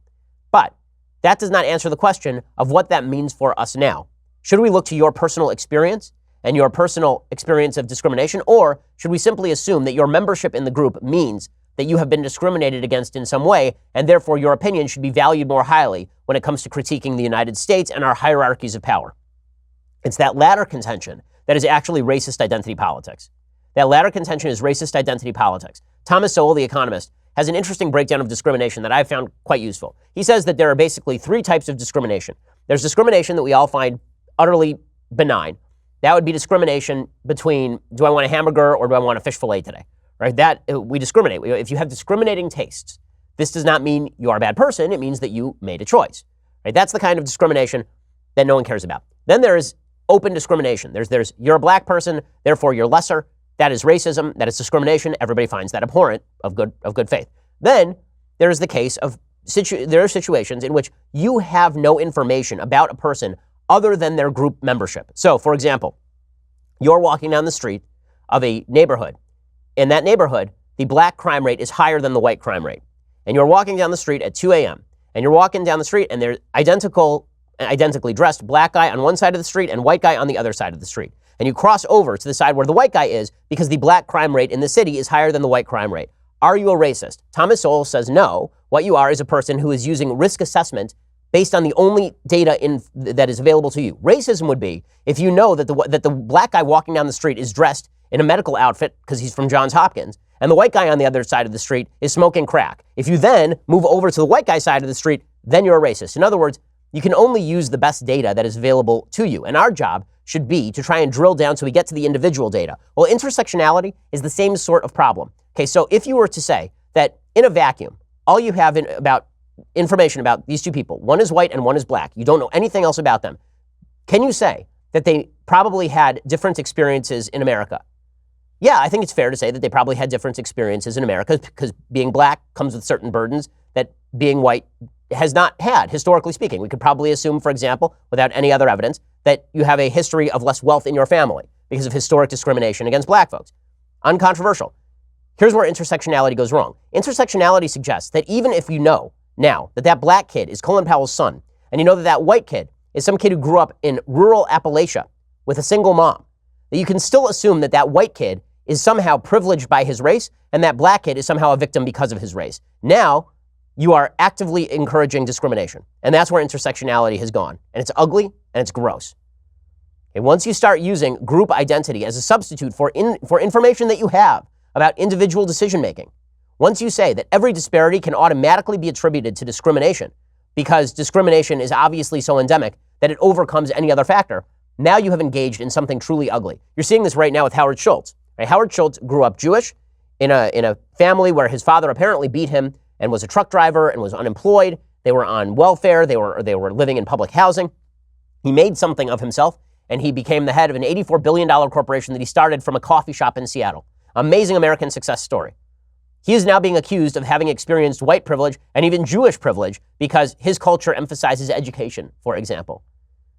But that does not answer the question of what that means for us now. Should we look to your personal experience and your personal experience of discrimination, or should we simply assume that your membership in the group means that you have been discriminated against in some way, and therefore your opinion should be valued more highly when it comes to critiquing the United States and our hierarchies of power? It's that latter contention that is actually racist identity politics. That latter contention is racist identity politics. Thomas Sowell, the economist, has an interesting breakdown of discrimination that I found quite useful. He says that there are basically three types of discrimination. There's discrimination that we all find utterly benign. That would be discrimination between, do I want a hamburger or do I want a fish fillet today? Right? That we discriminate. If you have discriminating tastes, this does not mean you are a bad person. It means that you made a choice. Right? That's the kind of discrimination that no one cares about. Then there is open discrimination. There's you're a black person, therefore you're lesser. That is racism. That is discrimination. Everybody finds that abhorrent of good faith. Then there is the case of there are situations in which you have no information about a person other than their group membership. So, for example, you're walking down the street of a neighborhood. In that neighborhood, the black crime rate is higher than the white crime rate. And you're walking down the street at 2 a.m. And you're walking down the street and there's identically dressed black guy on one side of the street and white guy on the other side of the street. And you cross over to the side where the white guy is because the black crime rate in the city is higher than the white crime rate. Are you a racist? Thomas Sowell says no. What you are is a person who is using risk assessment based on the only data that is available to you. Racism would be if you know that the black guy walking down the street is dressed in a medical outfit because he's from Johns Hopkins, and the white guy on the other side of the street is smoking crack. If you then move over to the white guy side of the street, then you're a racist. In other words, you can only use the best data that is available to you. And our job should be to try and drill down so we get to the individual data. Well, intersectionality is the same sort of problem. Okay, so if you were to say that in a vacuum, all you have about information about these two people, one is white and one is black, you don't know anything else about them, can you say that they probably had different experiences in America? Yeah, I think it's fair to say that they probably had different experiences in America because being black comes with certain burdens that being white has not had, historically speaking. We could probably assume, for example, without any other evidence, that you have a history of less wealth in your family because of historic discrimination against black folks. Uncontroversial. Here's where intersectionality goes wrong. Intersectionality suggests that even if you know now that black kid is Colin Powell's son, and you know that white kid is some kid who grew up in rural Appalachia with a single mom, that you can still assume that white kid is somehow privileged by his race and that black kid is somehow a victim because of his race. Now, you are actively encouraging discrimination. And that's where intersectionality has gone. And it's ugly and it's gross. Okay, once you start using group identity as a substitute for information that you have about individual decision making, once you say that every disparity can automatically be attributed to discrimination because discrimination is obviously so endemic that it overcomes any other factor, now you have engaged in something truly ugly. You're seeing this right now with Howard Schultz. Right? Howard Schultz grew up Jewish in a family where his father apparently beat him and was a truck driver and was unemployed. They were on welfare. They were living in public housing. He made something of himself, and he became the head of an $84 billion corporation that he started from a coffee shop in Seattle. Amazing American success story. He is now being accused of having experienced white privilege and even Jewish privilege because his culture emphasizes education, for example.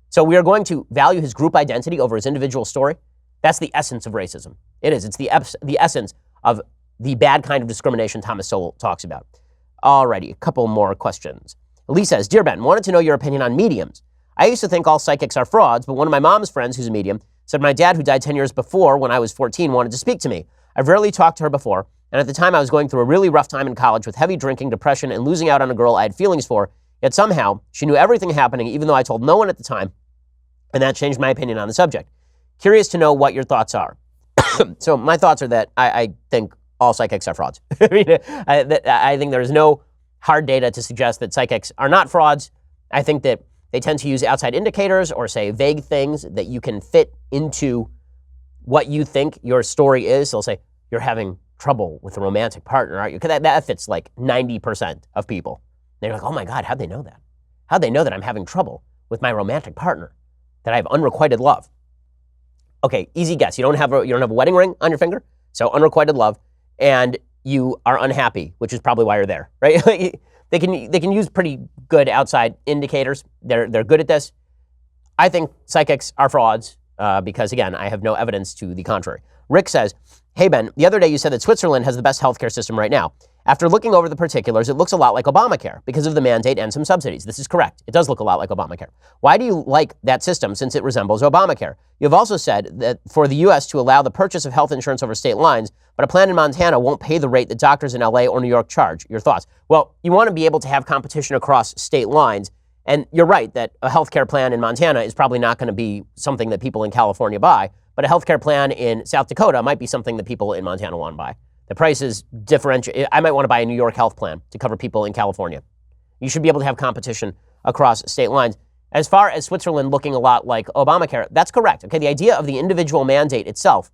So we are going to value his group identity over his individual story. That's the essence of racism. It is. It's the essence of the bad kind of discrimination Thomas Sowell talks about. Alrighty, a couple more questions. Lee says, Dear Ben, wanted to know your opinion on mediums. I used to think all psychics are frauds, but one of my mom's friends, who's a medium, said my dad, who died 10 years before when I was 14, wanted to speak to me. I've rarely talked to her before, and at the time I was going through a really rough time in college with heavy drinking, depression, and losing out on a girl I had feelings for, yet somehow she knew everything happening, even though I told no one at the time, and that changed my opinion on the subject. Curious to know what your thoughts are. So my thoughts are that I think all psychics are frauds. I think there is no hard data to suggest that psychics are not frauds. I think that they tend to use outside indicators or say vague things that you can fit into what you think your story is. They'll say, you're having trouble with a romantic partner, aren't you? Because that fits like 90% of people. They're like, oh my God, how'd they know that? How'd they know that I'm having trouble with my romantic partner, that I have unrequited love? Okay, easy guess. You don't have a wedding ring on your finger, so unrequited love, and you are unhappy, which is probably why you're there, right? They can use pretty good outside indicators. They're good at this. I think psychics are frauds because, again, I have no evidence to the contrary. Rick says, hey, Ben, the other day you said that Switzerland has the best healthcare system right now. After looking over the particulars, it looks a lot like Obamacare because of the mandate and some subsidies. This is correct. It does look a lot like Obamacare. Why do you like that system since it resembles Obamacare? You have also said that for the U.S. to allow the purchase of health insurance over state lines, but a plan in Montana won't pay the rate that doctors in L.A. or New York charge. Your thoughts? Well, you want to be able to have competition across state lines, and you're right that a healthcare plan in Montana is probably not going to be something that people in California buy, but a healthcare plan in South Dakota might be something that people in Montana want to buy. The price is differential. I might want to buy a New York health plan to cover people in California. You should be able to have competition across state lines. As far as Switzerland looking a lot like Obamacare, that's correct. Okay, the idea of the individual mandate itself,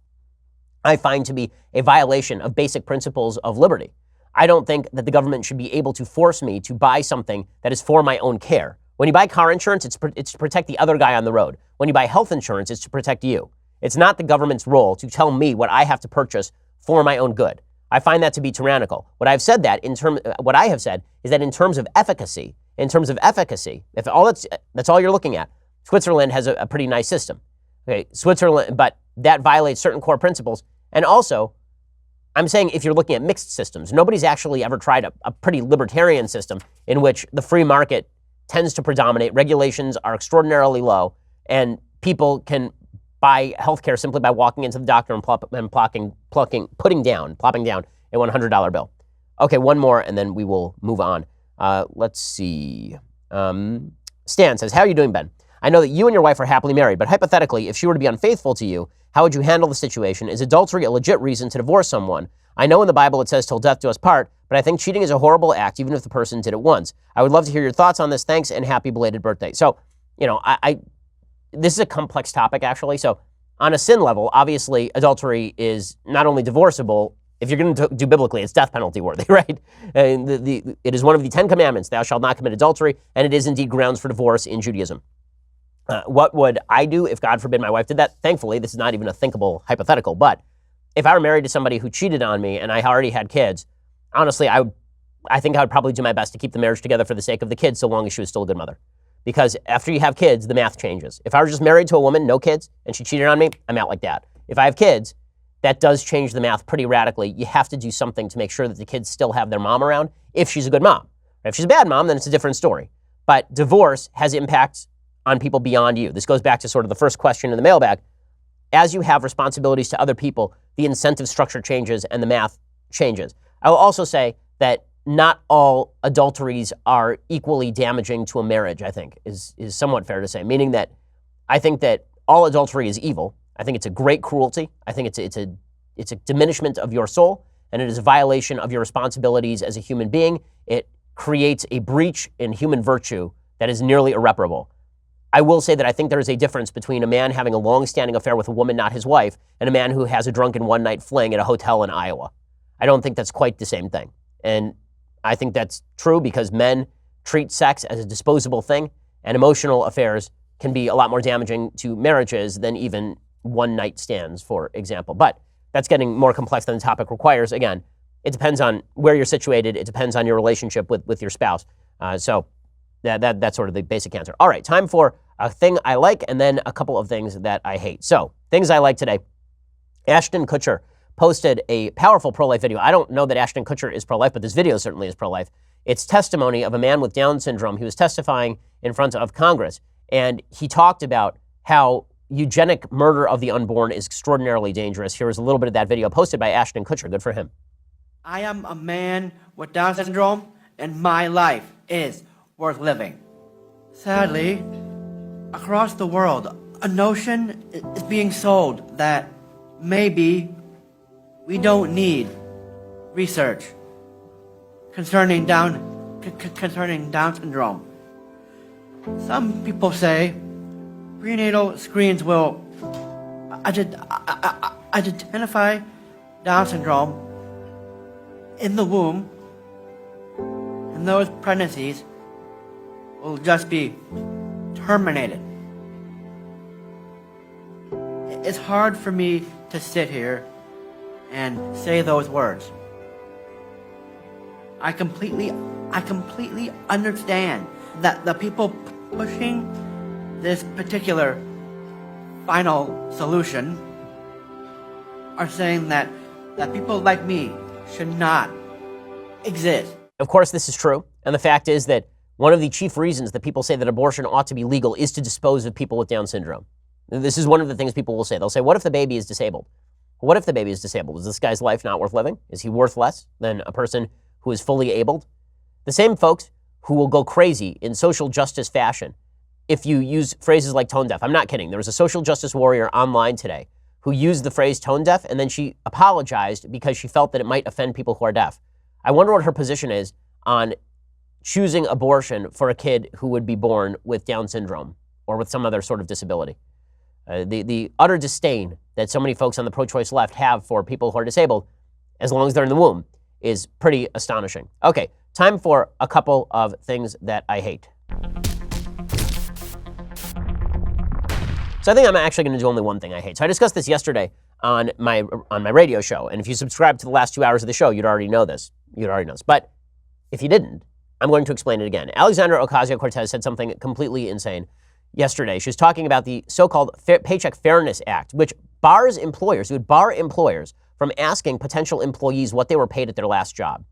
I find to be a violation of basic principles of liberty. I don't think that the government should be able to force me to buy something that is for my own care. When you buy car insurance, it's to protect the other guy on the road. When you buy health insurance, it's to protect you. It's not the government's role to tell me what I have to purchase for my own good. I find that to be tyrannical. What I have said is that in terms of efficacy, if that's all you're looking at, Switzerland has a pretty nice system. Okay, Switzerland, but that violates certain core principles. And also, I'm saying if you're looking at mixed systems, nobody's actually ever tried a pretty libertarian system in which the free market tends to predominate, regulations are extraordinarily low, and people can buy healthcare simply by walking into the doctor and plopping down a $100 bill. Okay, one more, and then we will move on. Let's see. Stan says, how are you doing, Ben? I know that you and your wife are happily married, but hypothetically, if she were to be unfaithful to you, how would you handle the situation? Is adultery a legit reason to divorce someone? I know in the Bible it says till death do us part, but I think cheating is a horrible act, even if the person did it once. I would love to hear your thoughts on this. Thanks, and happy belated birthday. So, this is a complex topic, actually. So on a sin level, obviously, adultery is not only divorceable, if you're going to do biblically, it's death penalty worthy, right? And it is one of the 10 commandments, thou shalt not commit adultery, and it is indeed grounds for divorce in Judaism. What would I do if, God forbid, my wife did that? Thankfully, this is not even a thinkable hypothetical, but if I were married to somebody who cheated on me and I already had kids, honestly, I think I would probably do my best to keep the marriage together for the sake of the kids, so long as she was still a good mother. Because after you have kids, the math changes. If I was just married to a woman, no kids, and she cheated on me, I'm out like that. If I have kids, that does change the math pretty radically. You have to do something to make sure that the kids still have their mom around if she's a good mom. If she's a bad mom, then it's a different story. But divorce has impacts on people beyond you. This goes back to sort of the first question in the mailbag. As you have responsibilities to other people, the incentive structure changes and the math changes. I will also say that not all adulteries are equally damaging to a marriage, I think, is somewhat fair to say. Meaning that I think that all adultery is evil. I think it's a great cruelty. I think it's a diminishment of your soul, and it is a violation of your responsibilities as a human being. It creates a breach in human virtue that is nearly irreparable. I will say that I think there is a difference between a man having a long-standing affair with a woman not his wife and a man who has a drunken one-night fling at a hotel in Iowa. I don't think that's quite the same thing. And I think that's true because men treat sex as a disposable thing, and emotional affairs can be a lot more damaging to marriages than even one-night stands, for example. But that's getting more complex than the topic requires. Again, it depends on where you're situated. It depends on your relationship with your spouse. So that's sort of the basic answer. All right, time for a thing I like and then a couple of things that I hate. So things I like today. Ashton Kutcher posted a powerful pro-life video. I don't know that Ashton Kutcher is pro-life, but this video certainly is pro-life. It's testimony of a man with Down syndrome. He was testifying in front of Congress, and he talked about how eugenic murder of the unborn is extraordinarily dangerous. Here is a little bit of that video posted by Ashton Kutcher. Good for him. I am a man with Down syndrome, and my life is worth living. Sadly, across the world, a notion is being sold that maybe we don't need research concerning Down syndrome. Some people say prenatal screens will identify Down syndrome in the womb, and those pregnancies will just be terminated. It's hard for me to sit here and say those words. I completely understand that the people pushing this particular final solution are saying that people like me should not exist. Of course, this is true. And the fact is that one of the chief reasons that people say that abortion ought to be legal is to dispose of people with Down syndrome. This is one of the things people will say. They'll say, what if the baby is disabled? What if the baby is disabled? Is this guy's life not worth living? Is he worth less than a person who is fully abled? The same folks who will go crazy in social justice fashion if you use phrases like tone deaf. I'm not kidding. There was a social justice warrior online today who used the phrase tone deaf, and then she apologized because she felt that it might offend people who are deaf. I wonder what her position is on choosing abortion for a kid who would be born with Down syndrome or with some other sort of disability. The utter disdain that so many folks on the pro-choice left have for people who are disabled, as long as they're in the womb, is pretty astonishing. Okay, time for a couple of things that I hate. So I think I'm actually going to do only one thing I hate. So I discussed this yesterday on my radio show, and if you subscribe to the last 2 hours of the show, you'd already know this. But if you didn't, I'm going to explain it again. Alexandra Ocasio-Cortez said something completely insane yesterday. She was talking about the so-called Paycheck Fairness Act, which bars employers, it would bar employers from asking potential employees what they were paid at their last job.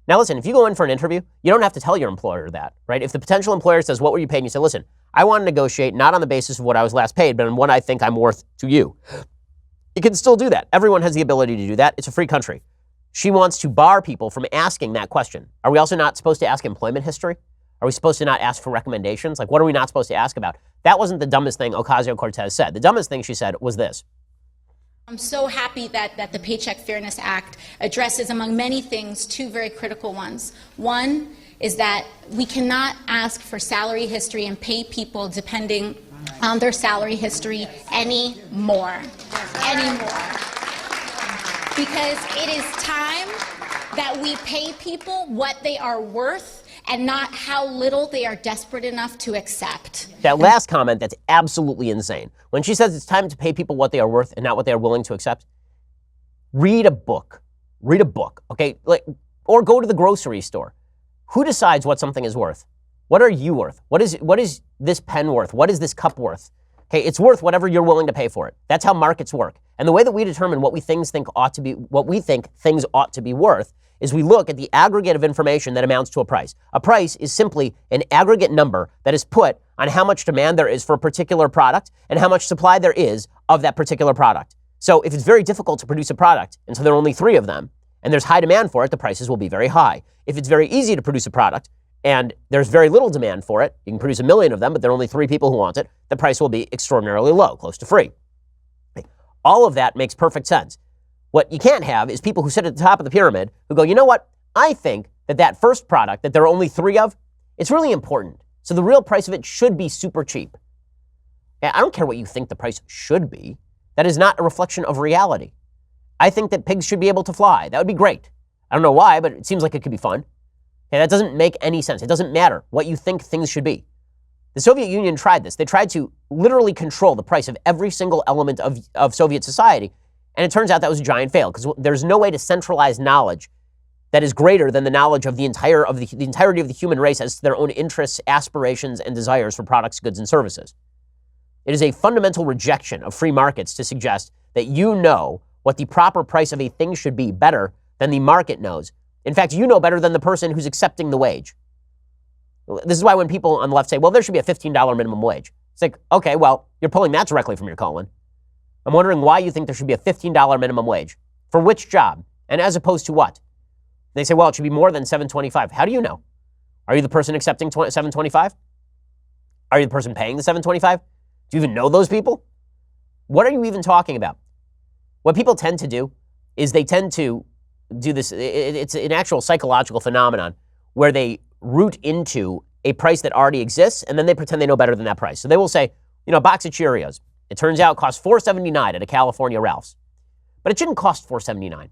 Now listen, if you go in for an interview, you don't have to tell your employer that, right? If the potential employer says, what were you paid? And you say, listen, I want to negotiate not on the basis of what I was last paid, but on what I think I'm worth to you. You can still do that. Everyone has the ability to do that. It's a free country. She wants to bar people from asking that question. Are we also not supposed to ask employment history? Are we supposed to not ask for recommendations? Like, what are we not supposed to ask about? That wasn't the dumbest thing Ocasio-Cortez said. The dumbest thing she said was this. I'm so happy that the Paycheck Fairness Act addresses, among many things, two very critical ones. One is that we cannot ask for salary history and pay people depending on their salary history anymore. Because it is time that we pay people what they are worth and not how little they are desperate enough to accept. That last comment, that's absolutely insane. When she says it's time to pay people what they are worth and not what they are willing to accept, read a book. Read a book, okay? Or go to the grocery store. Who decides what something is worth? What are you worth? What is this pen worth? What is this cup worth? Okay, it's worth whatever you're willing to pay for it. That's how markets work. And the way that we determine what we think things ought to be worth is we look at the aggregate of information that amounts to a price. A price is simply an aggregate number that is put on how much demand there is for a particular product and how much supply there is of that particular product. So if it's very difficult to produce a product, and so there are only 3 of them, and there's high demand for it, the prices will be very high. If it's very easy to produce a product, and there's very little demand for it, you can produce 1 million of them, but there are only 3 people who want it, the price will be extraordinarily low, close to free. All of that makes perfect sense. What you can't have is people who sit at the top of the pyramid who go, you know what, I think that first product that there are only 3 of, it's really important. So the real price of it should be super cheap. I don't care what you think the price should be. That is not a reflection of reality. I think that pigs should be able to fly. That would be great. I don't know why, but it seems like it could be fun. Okay, that doesn't make any sense. It doesn't matter what you think things should be. The Soviet Union tried this. They tried to literally control the price of every single element of Soviet society. And it turns out that was a giant fail because there's no way to centralize knowledge that is greater than the knowledge of the entirety of the human race as to their own interests, aspirations, and desires for products, goods, and services. It is a fundamental rejection of free markets to suggest that you know what the proper price of a thing should be better than the market knows. In fact, you know better than the person who's accepting the wage. This is why when people on the left say, well, there should be a $15 minimum wage. It's like, okay, well, you're pulling that directly from your colon. I'm wondering why you think there should be a $15 minimum wage. For which job? And as opposed to what? They say, well, it should be more than $7.25. How do you know? Are you the person accepting $7.25? Are you the person paying the $7.25? Do you even know those people? What are you even talking about? What people tend to do is they tend to do this. It's an actual psychological phenomenon where they root into a price that already exists, and then they pretend they know better than that price. So they will say, you know, a box of Cheerios, it turns out costs $4.79 at a California Ralph's. But it shouldn't cost $4.79.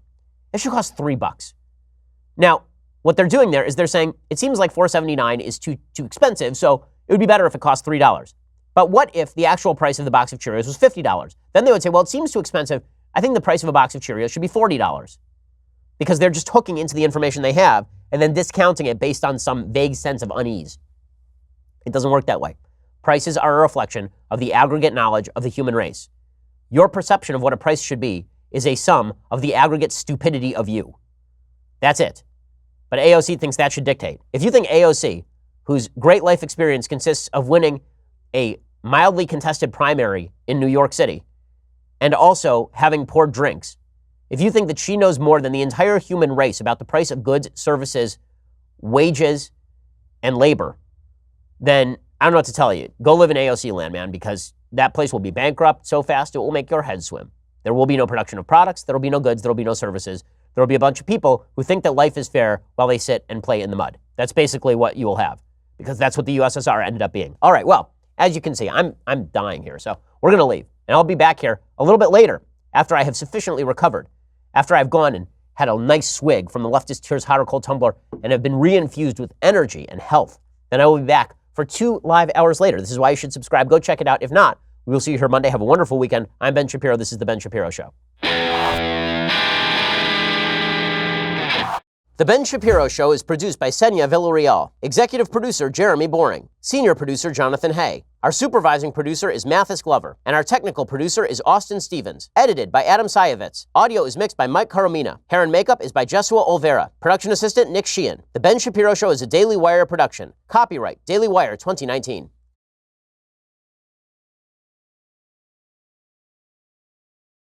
It should cost $3. Now, what they're doing there is they're saying, it seems like $4.79 is too expensive, so it would be better if it cost $3. But what if the actual price of the box of Cheerios was $50? Then they would say, well, it seems too expensive. I think the price of a box of Cheerios should be $40. Because they're just hooking into the information they have and then discounting it based on some vague sense of unease. It doesn't work that way. Prices are a reflection of the aggregate knowledge of the human race. Your perception of what a price should be is a sum of the aggregate stupidity of you. That's it. But AOC thinks that should dictate. If you think AOC, whose great life experience consists of winning a mildly contested primary in New York City and also having poured drinks, if you think that she knows more than the entire human race about the price of goods, services, wages, and labor, then I don't know what to tell you. Go live in AOC land, man, because that place will be bankrupt so fast it will make your head swim. There will be no production of products. There will be no goods. There will be no services. There will be a bunch of people who think that life is fair while they sit and play in the mud. That's basically what you will have, because that's what the USSR ended up being. All right, well, as you can see, I'm dying here, so we're going to leave. And I'll be back here a little bit later after I have sufficiently recovered, after I've gone and had a nice swig from the Leftist Tears Hot or Cold tumbler and have been reinfused with energy and health. Then I will be back for 2 live hours later. This is why you should subscribe. Go check it out. If not, we will see you here Monday. Have a wonderful weekend. I'm Ben Shapiro. This is The Ben Shapiro Show. The Ben Shapiro Show is produced by Senya Villarreal, executive producer Jeremy Boring, senior producer Jonathan Hay. Our supervising producer is Mathis Glover, and our technical producer is Austin Stevens. Edited by Adam Sayevitz. Audio is mixed by Mike Caromina. Hair and makeup is by Jesua Olvera. Production assistant Nick Sheehan. The Ben Shapiro Show is a Daily Wire production. Copyright Daily Wire 2019.